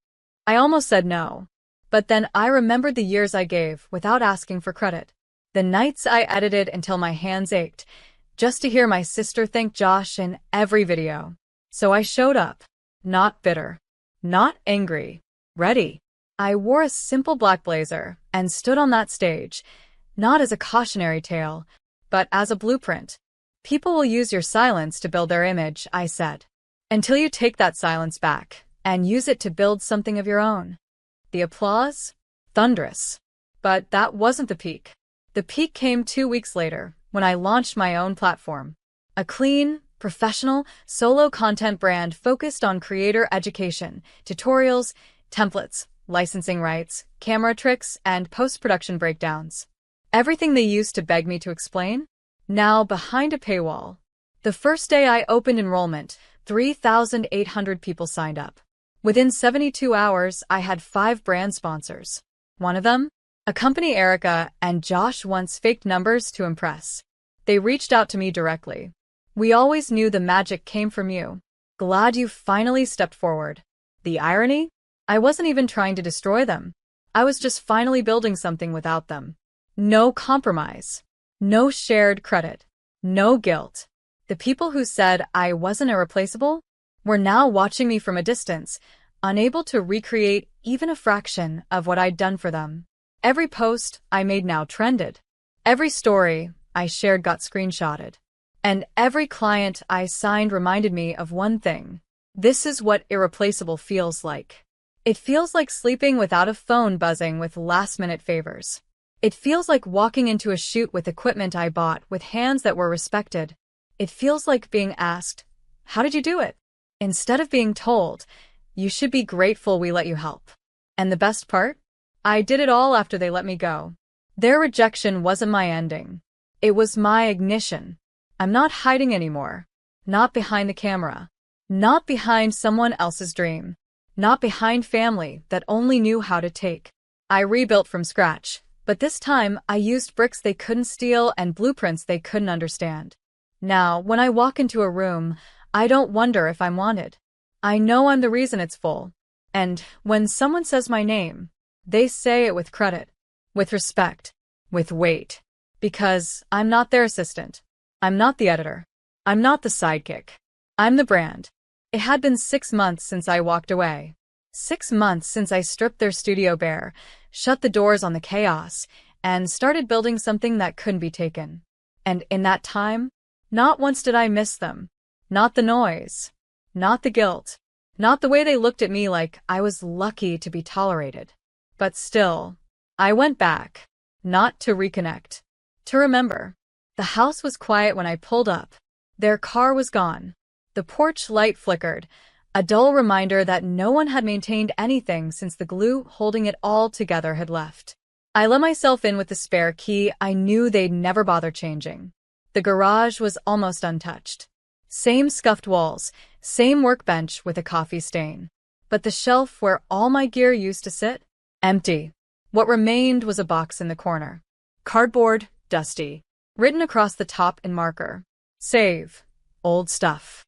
I almost said no. But then I remembered the years I gave without asking for credit. The nights I edited until my hands ached, just to hear my sister thank Josh in every video. So I showed up. Not bitter. Not angry. Ready. I wore a simple black blazer and stood on that stage, not as a cautionary tale, but as a blueprint. People will use your silence to build their image, I said. Until you take that silence back and use it to build something of your own. The applause? Thunderous. But that wasn't the peak. The peak came 2 weeks later, when I launched my own platform. A clean, professional, solo content brand focused on creator education, tutorials, templates, licensing rights, camera tricks, and post-production breakdowns. Everything they used to beg me to explain? Now behind a paywall. The first day I opened enrollment, 3,800 people signed up. Within 72 hours, I had 5 brand sponsors. One of them? A company Erica and Josh once faked numbers to impress. They reached out to me directly. "We always knew the magic came from you. Glad you finally stepped forward." The irony? I wasn't even trying to destroy them. I was just finally building something without them. No compromise. No shared credit. No guilt. The people who said I wasn't irreplaceable were now watching me from a distance, unable to recreate even a fraction of what I'd done for them. Every post I made now trended. Every story I shared got screenshotted. And every client I signed reminded me of one thing. This is what irreplaceable feels like. It feels like sleeping without a phone buzzing with last-minute favors. It feels like walking into a shoot with equipment I bought with hands that were respected. It feels like being asked, "How did you do it?" Instead of being told, "You should be grateful we let you help." And the best part? I did it all after they let me go. Their rejection wasn't my ending. It was my ignition. I'm not hiding anymore. Not behind the camera. Not behind someone else's dream. Not behind family that only knew how to take. I rebuilt from scratch, but this time I used bricks they couldn't steal and blueprints they couldn't understand. Now, when I walk into a room, I don't wonder if I'm wanted. I know I'm the reason it's full. And when someone says my name, they say it with credit, with respect, with weight. Because I'm not their assistant. I'm not the editor. I'm not the sidekick. I'm the brand. It had been 6 months since I walked away. 6 months since I stripped their studio bare, shut the doors on the chaos, and started building something that couldn't be taken. And in that time, not once did I miss them. Not the noise. Not the guilt. Not the way they looked at me like I was lucky to be tolerated. But still, I went back. Not to reconnect. To remember. The house was quiet when I pulled up. Their car was gone. The porch light flickered, a dull reminder that no one had maintained anything since the glue holding it all together had left. I let myself in with the spare key I knew they'd never bother changing. The garage was almost untouched. Same scuffed walls, same workbench with a coffee stain. But the shelf where all my gear used to sit? Empty. What remained was a box in the corner. Cardboard, dusty. Written across the top in marker. Save. Old stuff.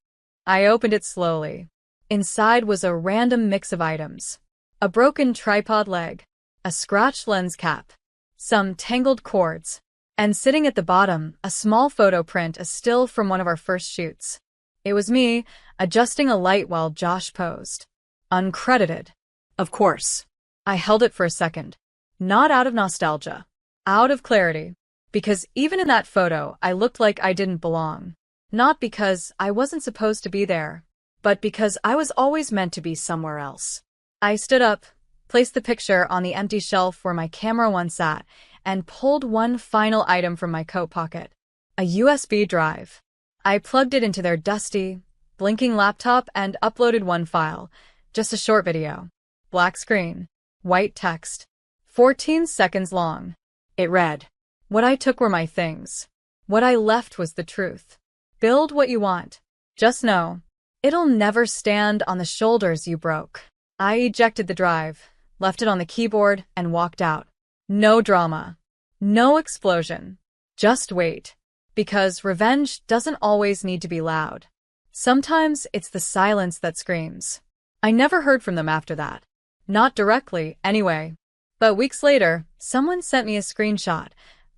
I opened it slowly. Inside was a random mix of items. A broken tripod leg. A scratched lens cap. Some tangled cords. And sitting at the bottom, a small photo print, a still from one of our first shoots. It was me, adjusting a light while Josh posed. Uncredited. Of course. I held it for a second. Not out of nostalgia. Out of clarity. Because even in that photo, I looked like I didn't belong. Not because I wasn't supposed to be there, but because I was always meant to be somewhere else. I stood up, placed the picture on the empty shelf where my camera once sat, and pulled one final item from my coat pocket. A USB drive. I plugged it into their dusty, blinking laptop and uploaded one file. Just a short video. Black screen. White text. 14 seconds long. It read. What I took were my things. What I left was the truth. Build what you want. Just know, it'll never stand on the shoulders you broke. I ejected the drive, left it on the keyboard, and walked out. No drama. No explosion. Just wait. Because revenge doesn't always need to be loud. Sometimes it's the silence that screams. I never heard from them after that. Not directly, anyway. But weeks later, someone sent me a screenshot,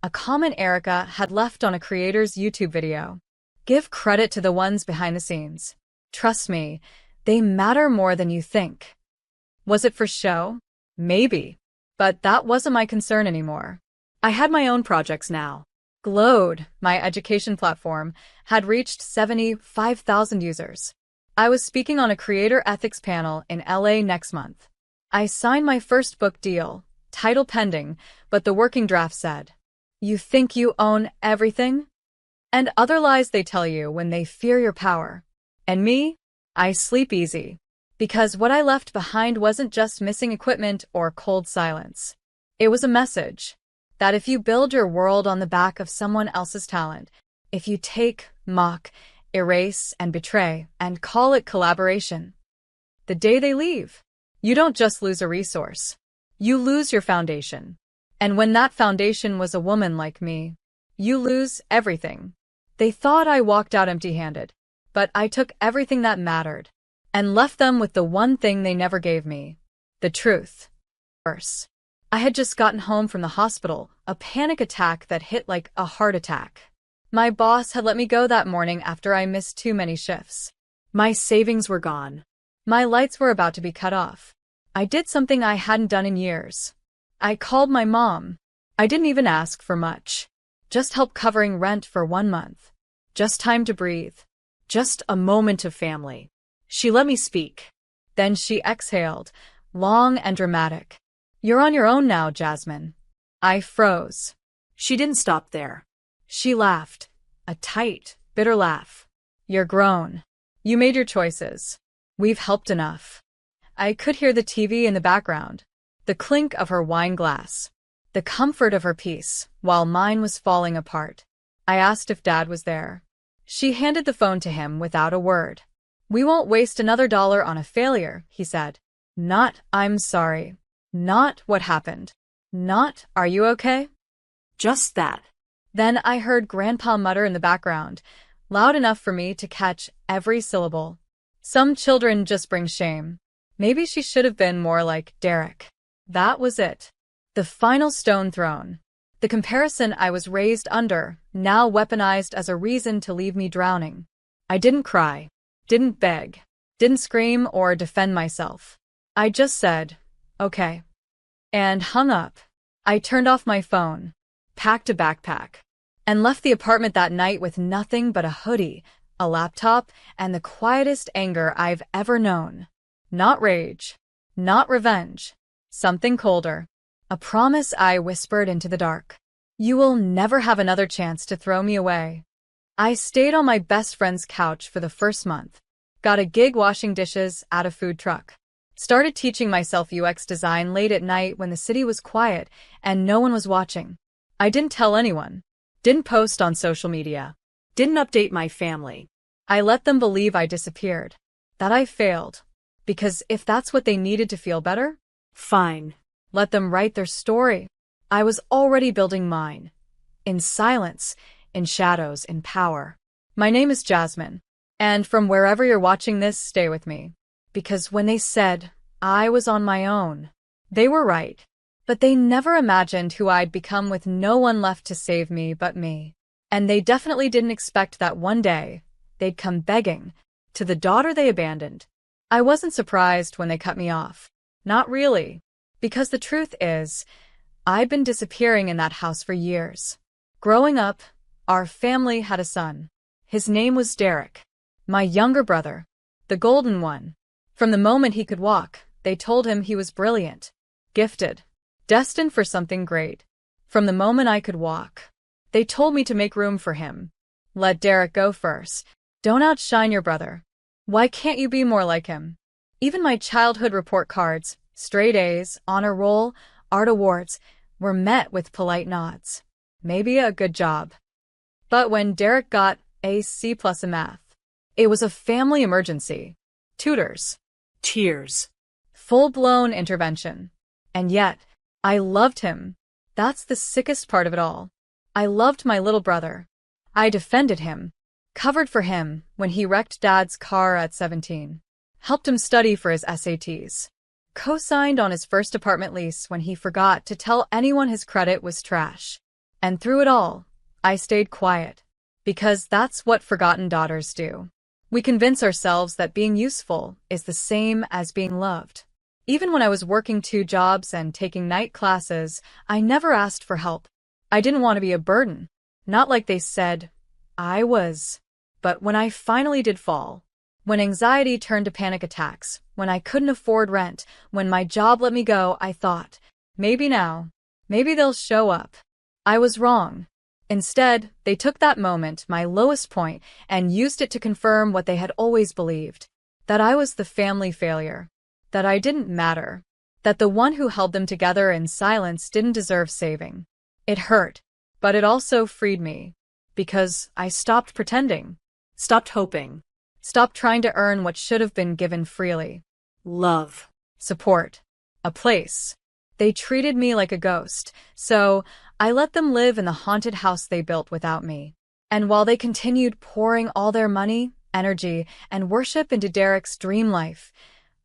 a comment Erica had left on a creator's YouTube video. Give credit to the ones behind the scenes. Trust me, they matter more than you think. Was it for show? Maybe. But that wasn't my concern anymore. I had my own projects now. Glowed, my education platform, had reached 75,000 users. I was speaking on a creator ethics panel in LA next month. I signed my first book deal, title pending, but the working draft said, "You think you own everything?" And other lies they tell you when they fear your power. And me? I sleep easy. Because what I left behind wasn't just missing equipment or cold silence. It was a message that if you build your world on the back of someone else's talent, if you take, mock, erase, and betray, and call it collaboration, the day they leave, you don't just lose a resource. You lose your foundation. And when that foundation was a woman like me, you lose everything. They thought I walked out empty-handed, but I took everything that mattered and left them with the one thing they never gave me, the truth. Worse, I had just gotten home from the hospital, a panic attack that hit like a heart attack. My boss had let me go that morning after I missed too many shifts. My savings were gone. My lights were about to be cut off. I did something I hadn't done in years. I called my mom. I didn't even ask for much. Just help covering rent for 1 month. Just time to breathe. Just a moment of family. She let me speak. Then she exhaled, long and dramatic. "You're on your own now, Jasmine." I froze. She didn't stop there. She laughed, a tight, bitter laugh. "You're grown. You made your choices. We've helped enough." I could hear the TV in the background, the clink of her wine glass, the comfort of her peace, while mine was falling apart. I asked if Dad was there. She handed the phone to him without a word. "We won't waste another dollar on a failure," he said. Not, "I'm sorry." Not, "What happened?" Not, "Are you okay?" Just that. Then I heard Grandpa mutter in the background, loud enough for me to catch every syllable. "Some children just bring shame. Maybe she should have been more like Derek. That was it. The final stone thrown. The comparison I was raised under, now weaponized as a reason to leave me drowning. I didn't cry, didn't beg, didn't scream or defend myself. I just said, okay, and hung up. I turned off my phone, packed a backpack, and left the apartment that night with nothing but a hoodie, a laptop, and the quietest anger I've ever known. Not rage, not revenge, something colder. A promise I whispered into the dark. You will never have another chance to throw me away. I stayed on my best friend's couch for the first month, got a gig washing dishes at a food truck, started teaching myself UX design late at night when the city was quiet and no one was watching. I didn't tell anyone, didn't post on social media, Didn't update my family. I let them believe I disappeared, that I failed, because if that's what they needed to feel better, Fine. let them write their story. I was already building mine. In silence, in shadows, in power. My name is Jasmine, and from wherever you're watching this, stay with me. Because when they said I was on my own, they were right. But they never imagined who I'd become with no one left to save me but me. And they definitely didn't expect that one day they'd come begging to the daughter they abandoned. I wasn't surprised when they cut me off. Not really. Because the truth is, I'd been disappearing in that house for years. Growing up, our family had a son. His name was Derek. My younger brother. The golden one. From the moment he could walk, they told him he was brilliant, gifted, destined for something great. From the moment I could walk, they told me to make room for him. Let Derek go first. Don't outshine your brother. Why can't you be more like him? Even my childhood report cards, straight A's, honor roll, art awards, were met with polite nods. Maybe a good job. But when Derek got a C+ in math, it was a family emergency. Tutors. Tears. Full-blown intervention. And yet, I loved him. That's the sickest part of it all. I loved my little brother. I defended him, covered for him when he wrecked Dad's car at 17, helped him study for his SATs, co-signed on his first apartment lease when he forgot to tell anyone his credit was trash. And through it all, I stayed quiet. Because that's what forgotten daughters do. We convince ourselves that being useful is the same as being loved. Even when I was working 2 jobs and taking night classes, I never asked for help. I didn't want to be a burden. Not like they said I was. But when I finally did fall, when anxiety turned to panic attacks, when I couldn't afford rent, when my job let me go, I thought, maybe now, maybe they'll show up. I was wrong. Instead, they took that moment, my lowest point, and used it to confirm what they had always believed. That I was the family failure. That I didn't matter. That the one who held them together in silence didn't deserve saving. It hurt, but it also freed me. Because I stopped pretending. Stopped hoping. Stopped trying to earn what should have been given freely. Love. Support. A place. They treated me like a ghost, so I let them live in the haunted house they built without me. And while they continued pouring all their money, energy, and worship into Derek's dream life,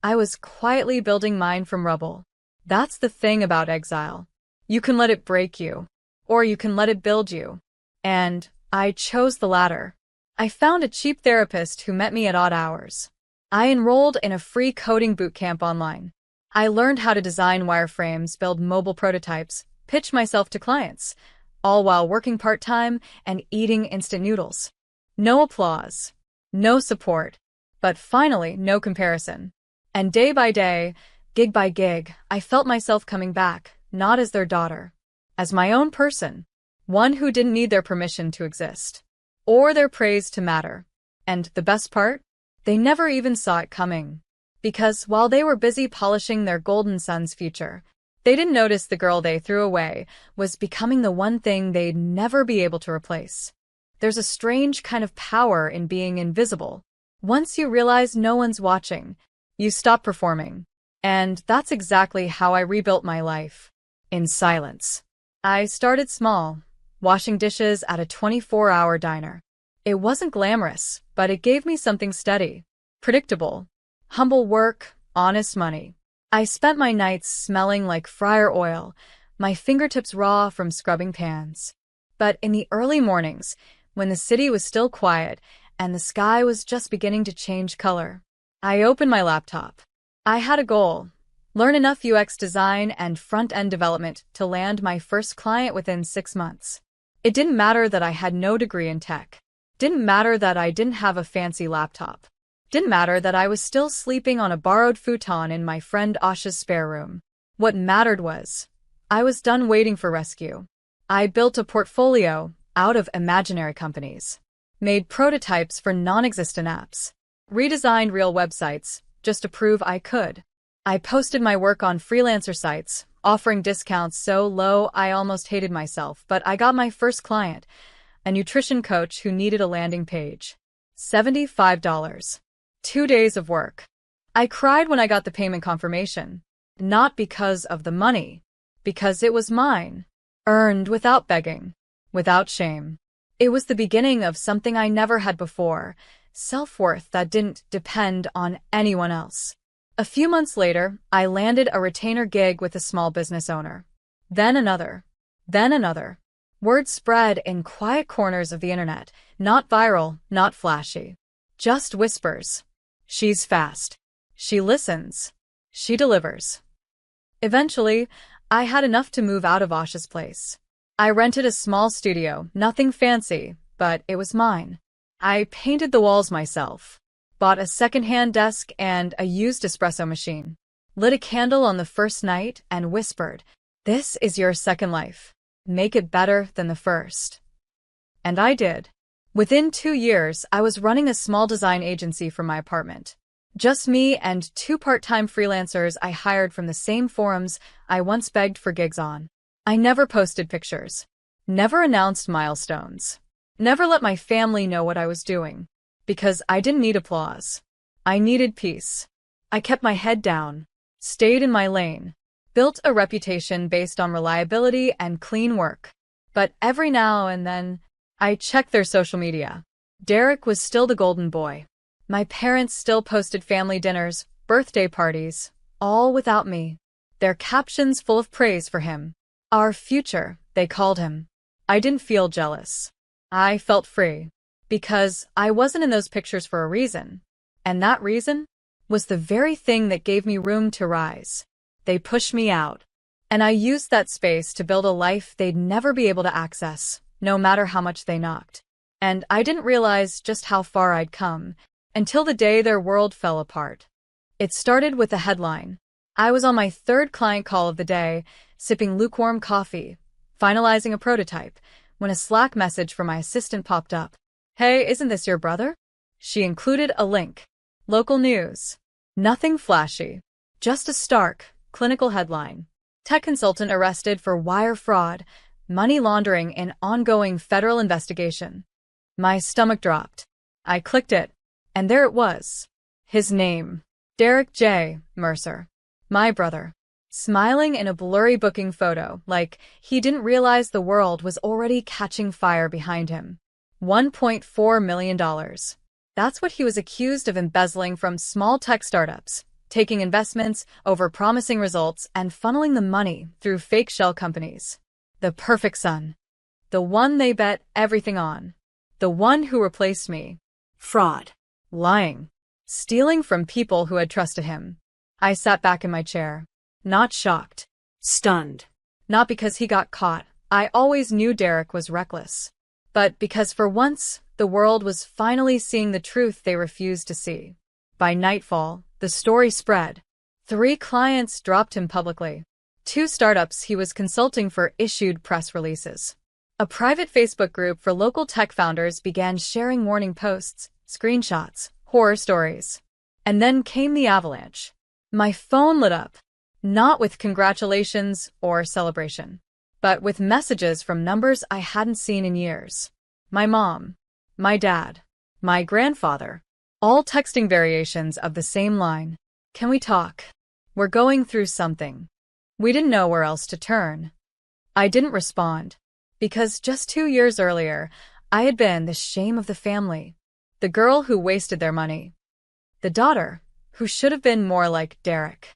I was quietly building mine from rubble. That's the thing about exile. You can let it break you, or you can let it build you. And I chose the latter. I found a cheap therapist who met me at odd hours. I enrolled in a free coding bootcamp online. I learned how to design wireframes, build mobile prototypes, pitch myself to clients, all while working part-time and eating instant noodles. No applause, no support, but finally no comparison. And day by day, gig by gig, I felt myself coming back, not as their daughter, as my own person, one who didn't need their permission to exist, or their praise to matter. And the best part? They never even saw it coming. Because while they were busy polishing their golden son's future, they didn't notice the girl they threw away was becoming the one thing they'd never be able to replace. There's a strange kind of power in being invisible. Once you realize no one's watching, you stop performing. And that's exactly how I rebuilt my life. In silence. I started small, washing dishes at a 24-hour diner. It wasn't glamorous, but it gave me something steady, predictable. Humble work, honest money. I spent my nights smelling like fryer oil, my fingertips raw from scrubbing pans. But in the early mornings, when the city was still quiet and the sky was just beginning to change color, I opened my laptop. I had a goal: learn enough UX design and front-end development to land my first client within 6 months. It didn't matter that I had no degree in tech. Didn't matter that I didn't have a fancy laptop. Didn't matter that I was still sleeping on a borrowed futon in my friend Asha's spare room. What mattered was, I was done waiting for rescue. I built a portfolio out of imaginary companies, made prototypes for non-existent apps, redesigned real websites just to prove I could. I posted my work on freelancer sites, offering discounts so low I almost hated myself, but I got my first client, a nutrition coach who needed a landing page. $75. 2 days of work. I cried when I got the payment confirmation. Not because of the money, because it was mine. Earned without begging, without shame. It was the beginning of something I never had before, self-worth that didn't depend on anyone else. A few months later, I landed a retainer gig with a small business owner. Then another. Then another. Word spread in quiet corners of the internet, not viral, not flashy. Just whispers. She's fast. She listens. She delivers. Eventually, I had enough to move out of Asha's place. I rented a small studio, nothing fancy, but it was mine. I painted the walls myself, bought a second-hand desk and a used espresso machine, lit a candle on the first night and whispered, "This is your second life. Make it better than the first." And I did. Within 2 years, I was running a small design agency from my apartment. Just me and 2 part-time freelancers I hired from the same forums I once begged for gigs on. I never posted pictures, never announced milestones, never let my family know what I was doing, because I didn't need applause. I needed peace. I kept my head down, stayed in my lane, built a reputation based on reliability and clean work. But every now and then, I checked their social media. Derek was still the golden boy. My parents still posted family dinners, birthday parties, all without me. Their captions full of praise for him. Our future, they called him. I didn't feel jealous. I felt free. Because I wasn't in those pictures for a reason. And that reason was the very thing that gave me room to rise. They pushed me out. And I used that space to build a life they'd never be able to access, no matter how much they knocked. And I didn't realize just how far I'd come until the day their world fell apart. It started with a headline. I was on my 3rd client call of the day, sipping lukewarm coffee, finalizing a prototype, when a Slack message from my assistant popped up. "Hey, isn't this your brother?" She included a link. Local news. Nothing flashy. Just a stark, clinical headline. Tech consultant arrested for wire fraud, money laundering in ongoing federal investigation. My stomach dropped. I clicked it. And there it was. His name. Derek J. Mercer. My brother. Smiling in a blurry booking photo, like he didn't realize the world was already catching fire behind him. $1.4 million. That's what he was accused of embezzling from small tech startups, taking investments over promising results and funneling the money through fake shell companies. The perfect son. The one they bet everything on. The one who replaced me. Fraud. Lying. Stealing from people who had trusted him. I sat back in my chair. Not shocked. Stunned. Not because he got caught. I always knew Derek was reckless. But because for once, the world was finally seeing the truth they refused to see. By nightfall, the story spread. 3 clients dropped him publicly. 2 startups he was consulting for issued press releases. A private Facebook group for local tech founders began sharing warning posts, screenshots, horror stories. And then came the avalanche. My phone lit up. Not with congratulations or celebration, but with messages from numbers I hadn't seen in years. My mom, my dad, my grandfather, all texting variations of the same line. "Can we talk? We're going through something." We didn't know where else to turn. I didn't respond, because just 2 years earlier, I had been the shame of the family, the girl who wasted their money, the daughter who should have been more like Derek.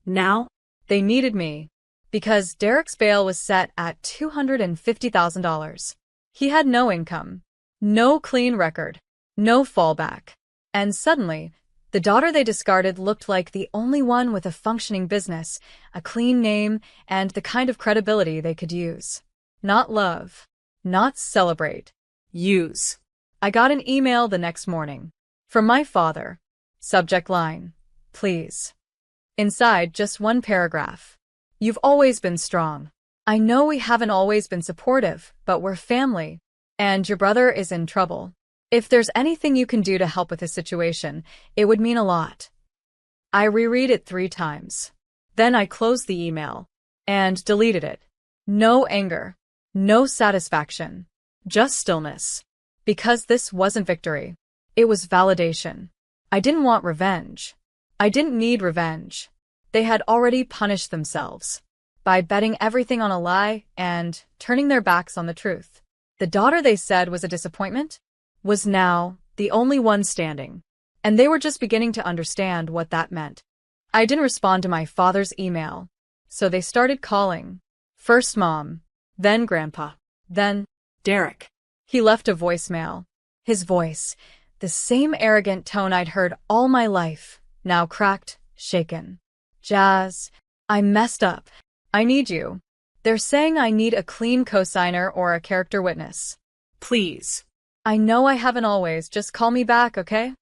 Now? They needed me because Derek's bail was set at $250,000. He had no income, no clean record, no fallback. And suddenly, the daughter they discarded looked like the only one with a functioning business, a clean name, and the kind of credibility they could use. Not love. Not celebrate. Use. I got an email the next morning. From my father. Subject line. Please. Inside, just one paragraph. You've always been strong. I know we haven't always been supportive, but we're family. And your brother is in trouble. If there's anything you can do to help with his situation, it would mean a lot. I reread it 3 times. Then I closed the email and deleted it. No anger, no satisfaction, just stillness. Because this wasn't victory. It was validation. I didn't want revenge. I didn't need revenge. They had already punished themselves by betting everything on a lie and turning their backs on the truth. The daughter they said was a disappointment was now the only one standing, and they were just beginning to understand what that meant. I didn't respond to my father's email, so they started calling. First Mom, then Grandpa, then Derek. He left a voicemail. His voice, the same arrogant tone I'd heard all my life, now cracked, shaken. Jazz, I messed up. I need you. They're saying I need a clean cosigner or a character witness. Please. I know I haven't always, just call me back, okay?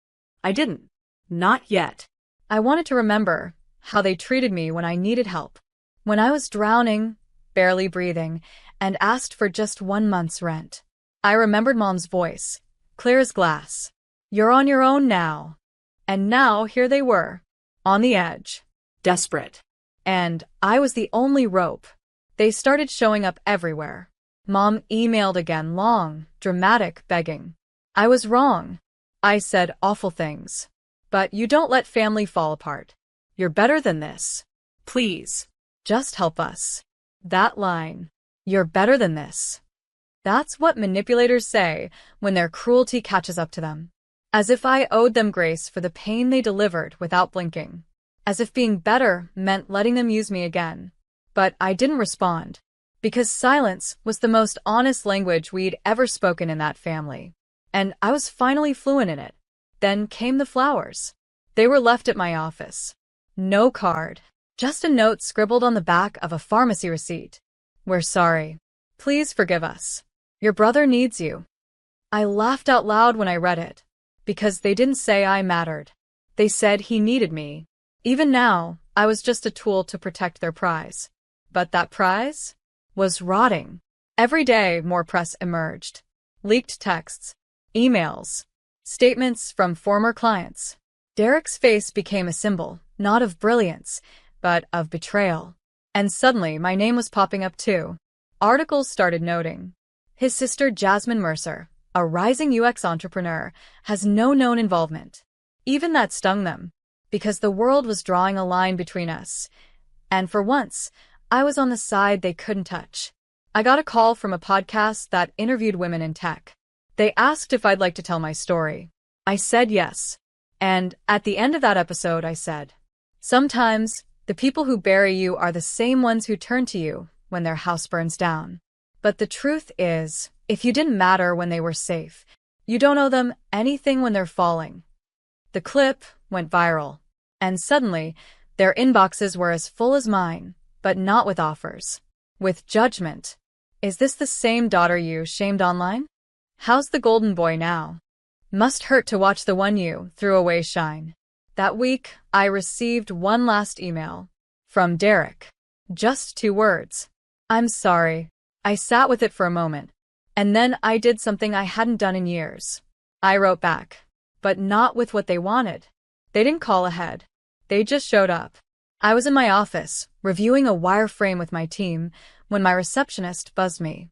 I didn't. Not yet. I wanted to remember how they treated me when I needed help. When I was drowning, barely breathing, and asked for just 1 month's rent. I remembered Mom's voice, clear as glass. You're on your own now. And now here they were, on the edge. Desperate. And I was the only rope. They started showing up everywhere. Mom emailed again, long, dramatic, begging. I was wrong. I said awful things. But you don't let family fall apart. You're better than this. Please. Just help us. That line. You're better than this. That's what manipulators say when their cruelty catches up to them. As if I owed them grace for the pain they delivered without blinking. As if being better meant letting them use me again. But I didn't respond. Because silence was the most honest language we'd ever spoken in that family. And I was finally fluent in it. Then came the flowers. They were left at my office. No card. Just a note scribbled on the back of a pharmacy receipt. We're sorry. Please forgive us. Your brother needs you. I laughed out loud when I read it. Because they didn't say I mattered. They said he needed me. Even now, I was just a tool to protect their prize. But that prize was rotting. Every day, more press emerged. Leaked texts, emails, statements from former clients. Derek's face became a symbol, not of brilliance, but of betrayal. And suddenly, my name was popping up too. Articles started noting. His sister Jasmine Mercer, a rising UX entrepreneur, has no known involvement. Even that stung them, because the world was drawing a line between us. And for once, I was on the side they couldn't touch. I got a call from a podcast that interviewed women in tech. They asked if I'd like to tell my story. I said yes. And at the end of that episode, I said, sometimes the people who bury you are the same ones who turn to you when their house burns down. But the truth is, if you didn't matter when they were safe, you don't owe them anything when they're falling. The clip went viral. And suddenly, their inboxes were as full as mine. But not with offers. With judgment. Is this the same daughter you shamed online? How's the golden boy now? Must hurt to watch the one you threw away shine. That week, I received one last email. From Derek. Just 2 words. I'm sorry. I sat with it for a moment. And then I did something I hadn't done in years. I wrote back. But not with what they wanted. They didn't call ahead. They just showed up. I was in my office, reviewing a wireframe with my team, when my receptionist buzzed me.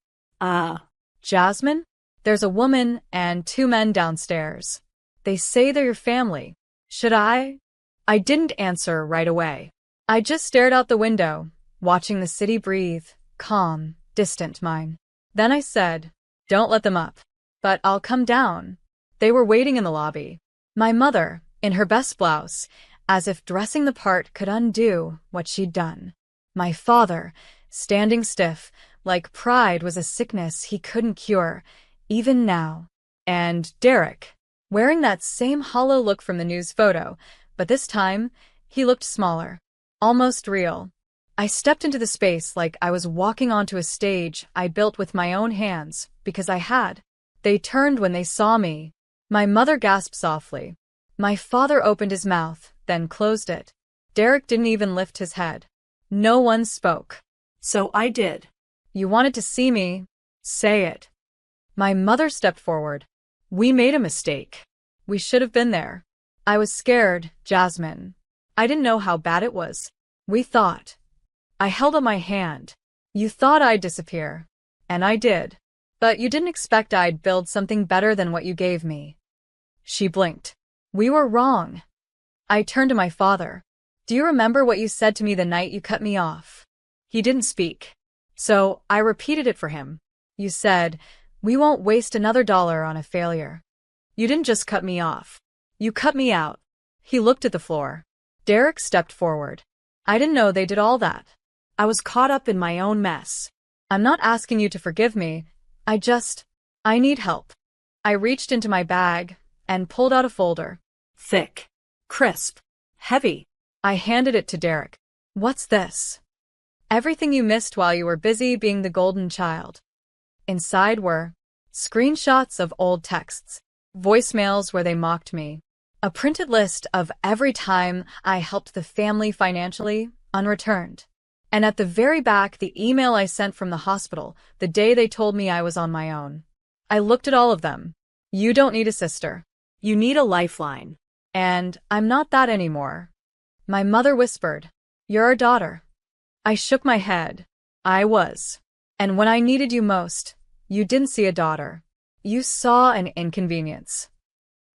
Jasmine? There's a woman and 2 men downstairs. They say they're your family. Should I? I didn't answer right away. I just stared out the window, watching the city breathe, calm, distant mine. Then I said, don't let them up. But I'll come down. They were waiting in the lobby. My mother, in her best blouse, as if dressing the part could undo what she'd done. My father, standing stiff, like pride was a sickness he couldn't cure, even now. And Derek, wearing that same hollow look from the news photo, but this time, he looked smaller, almost real. I stepped into the space like I was walking onto a stage I built with my own hands, because I had. They turned when they saw me. My mother gasped softly. My father opened his mouth, then closed it. Derek didn't even lift his head. No one spoke. So I did. You wanted to see me. Say it. My mother stepped forward. We made a mistake. We should have been there. I was scared, Jasmine. I didn't know how bad it was. We thought. I held up my hand. You thought I'd disappear. And I did. But you didn't expect I'd build something better than what you gave me. She blinked. We were wrong. I turned to my father. Do you remember what you said to me the night you cut me off? He didn't speak. So I repeated it for him. You said, we won't waste another dollar on a failure. You didn't just cut me off. You cut me out. He looked at the floor. Derek stepped forward. I didn't know they did all that. I was caught up in my own mess. I'm not asking you to forgive me. I need help. I reached into my bag and pulled out a folder. Thick. Crisp. Heavy. I handed it to Derek. What's this? Everything you missed while you were busy being the golden child. Inside were screenshots of old texts, voicemails where they mocked me, a printed list of every time I helped the family financially, unreturned. And at the very back, the email I sent from the hospital, the day they told me I was on my own. I looked at all of them. You don't need a sister. You need a lifeline. And I'm not that anymore. My mother whispered, you're a daughter. I shook my head. I was. And when I needed you most, you didn't see a daughter. You saw an inconvenience.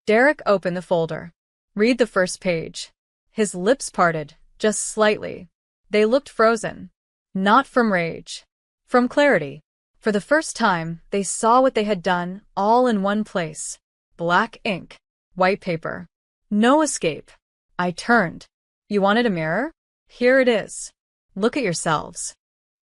Derek opened the folder. Read the first page. His lips parted, just slightly. They looked frozen. Not from rage. From clarity. For the first time, they saw what they had done, all in one place. Black ink. White paper. No escape. I turned. You wanted a mirror? Here it is. Look at yourselves.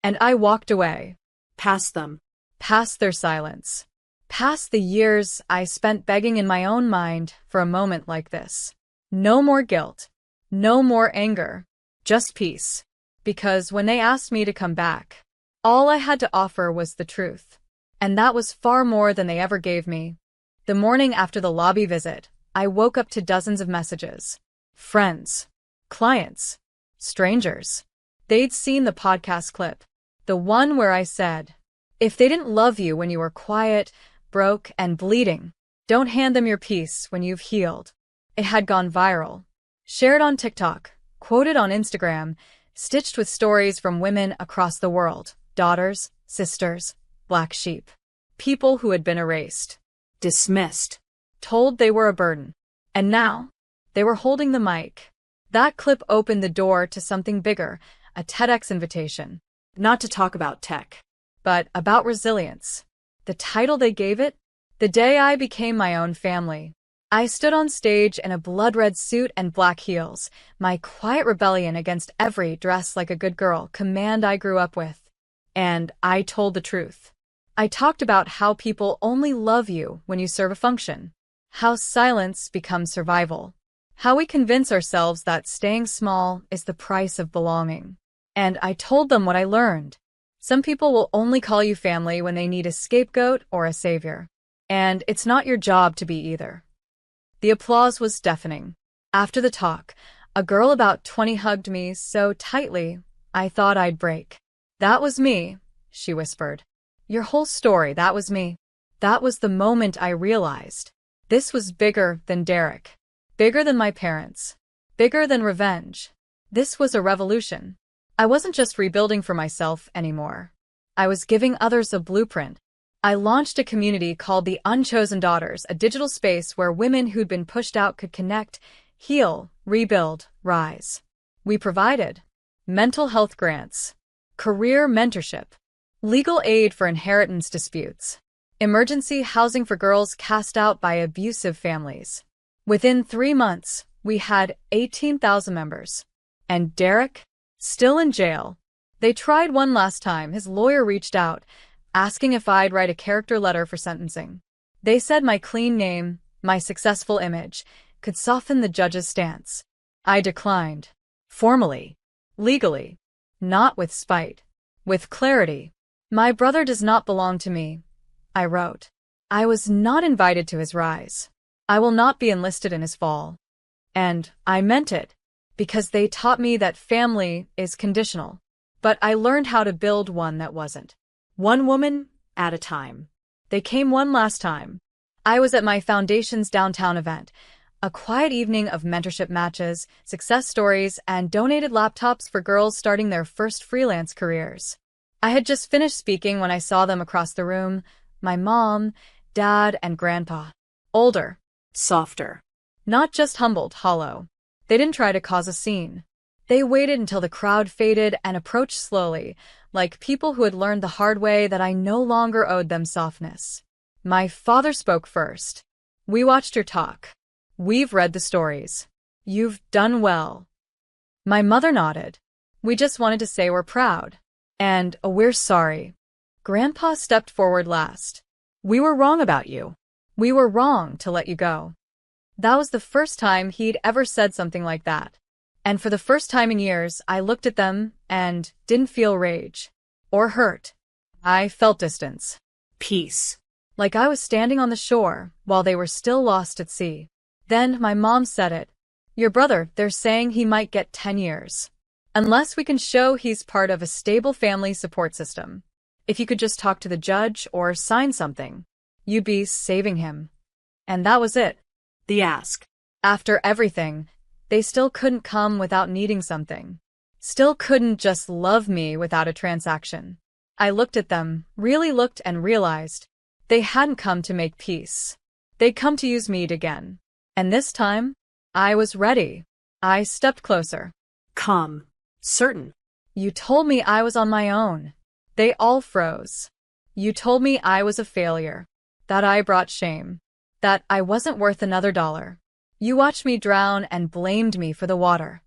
And I walked away. Past them. Past their silence. Past the years I spent begging in my own mind for a moment like this. No more guilt. No more anger. Just peace. Because when they asked me to come back, all I had to offer was the truth. And that was far more than they ever gave me. The morning after the lobby visit, I woke up to dozens of messages. Friends. Clients. Strangers. They'd seen the podcast clip. The one where I said, if they didn't love you when you were quiet, broke, and bleeding, don't hand them your peace when you've healed. It had gone viral. Shared on TikTok, quoted on Instagram, stitched with stories from women across the world, daughters, sisters, black sheep, people who had been erased, dismissed, told they were a burden. And now, they were holding the mic. That clip opened the door to something bigger, a TEDx invitation. Not to talk about tech, but about resilience. The title they gave it? The Day I Became My Own Family. I stood on stage in a blood-red suit and black heels, my quiet rebellion against every dress like a good girl command I grew up with. And I told the truth. I talked about how people only love you when you serve a function. How silence becomes survival. How we convince ourselves that staying small is the price of belonging. And I told them what I learned. Some people will only call you family when they need a scapegoat or a savior. And it's not your job to be either. The applause was deafening. After the talk, a girl about 20 hugged me so tightly, I thought I'd break. That was me, she whispered. Your whole story, that was me. That was the moment I realized. This was bigger than Derek. Bigger than my parents. Bigger than revenge. This was a revolution. I wasn't just rebuilding for myself anymore. I was giving others a blueprint. I launched a community called the Unchosen Daughters, a digital space where women who'd been pushed out could connect, heal, rebuild, rise. We provided mental health grants, career mentorship, legal aid for inheritance disputes, emergency housing for girls cast out by abusive families. Within 3 months, We had 18,000 members. And Derek? Still in jail. They tried one last time. His lawyer reached out, asking if I'd write a character letter for sentencing. They said my clean name, my successful image, could soften the judge's stance. I declined. Formally. Legally. Not with spite. With clarity. My brother does not belong to me, I wrote. I was not invited to his rise. I will not be enlisted in his fall. And I meant it, because they taught me that family is conditional. But I learned how to build one that wasn't. One woman at a time. They came one last time. I was at my foundation's downtown event, a quiet evening of mentorship matches, success stories, and donated laptops for girls starting their first freelance careers. I had just finished speaking when I saw them across the room, my mom, dad, and grandpa. Older. Softer. Not just humbled, hollow. They didn't try to cause a scene. They waited until the crowd faded and approached slowly, like people who had learned the hard way that I no longer owed them softness. My father spoke first. We watched your talk. We've read the stories. You've done well. My mother nodded. We just wanted to say we're proud. And, we're sorry. Grandpa stepped forward last. We were wrong about you. We were wrong to let you go. That was the first time he'd ever said something like that. And for the first time in years, I looked at them and didn't feel rage. Or hurt. I felt distance. Peace. Like I was standing on the shore while they were still lost at sea. Then my mom said it. Your brother, they're saying he might get 10 years. Unless we can show he's part of a stable family support system. If you could just talk to the judge or sign something, you'd be saving him. And that was it. The ask. After everything, they still couldn't come without needing something. Still couldn't just love me without a transaction. I looked at them, really looked, and realized they hadn't come to make peace. They'd come to use me again. And this time, I was ready. I stepped closer. Calm. Certain. You told me I was on my own. They all froze. You told me I was a failure. That I brought shame. That I wasn't worth another dollar. You watched me drown and blamed me for the water.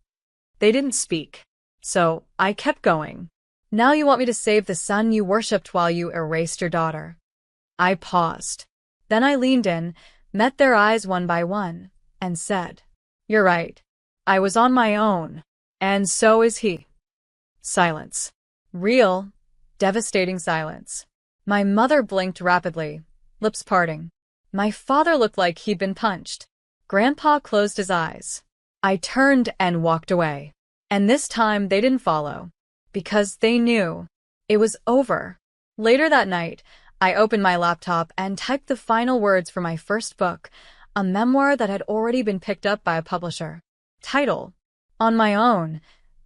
They didn't speak. So I kept going. Now you want me to save the son you worshipped while you erased your daughter. I paused. Then I leaned in, met their eyes one by one, and said, You're right. I was on my own. And so is he. Silence. Real, devastating silence. My mother blinked rapidly, lips parting. My father looked like he'd been punched. Grandpa closed his eyes. I turned and walked away. And this time they didn't follow. Because they knew. It was over. Later that night, I opened my laptop and typed the final words for my first book, a memoir that had already been picked up by a publisher. Title: On My Own,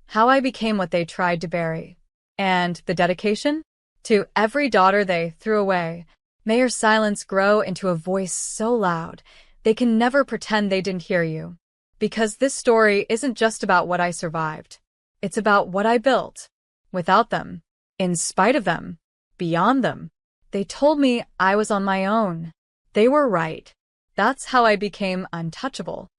How I Became What They Tried to Bury. And the dedication? To every daughter they threw away. May your silence grow into a voice so loud, they can never pretend they didn't hear you. Because this story isn't just about what I survived. It's about what I built. Without them. In spite of them. Beyond them. They told me I was on my own. They were right. That's how I became untouchable.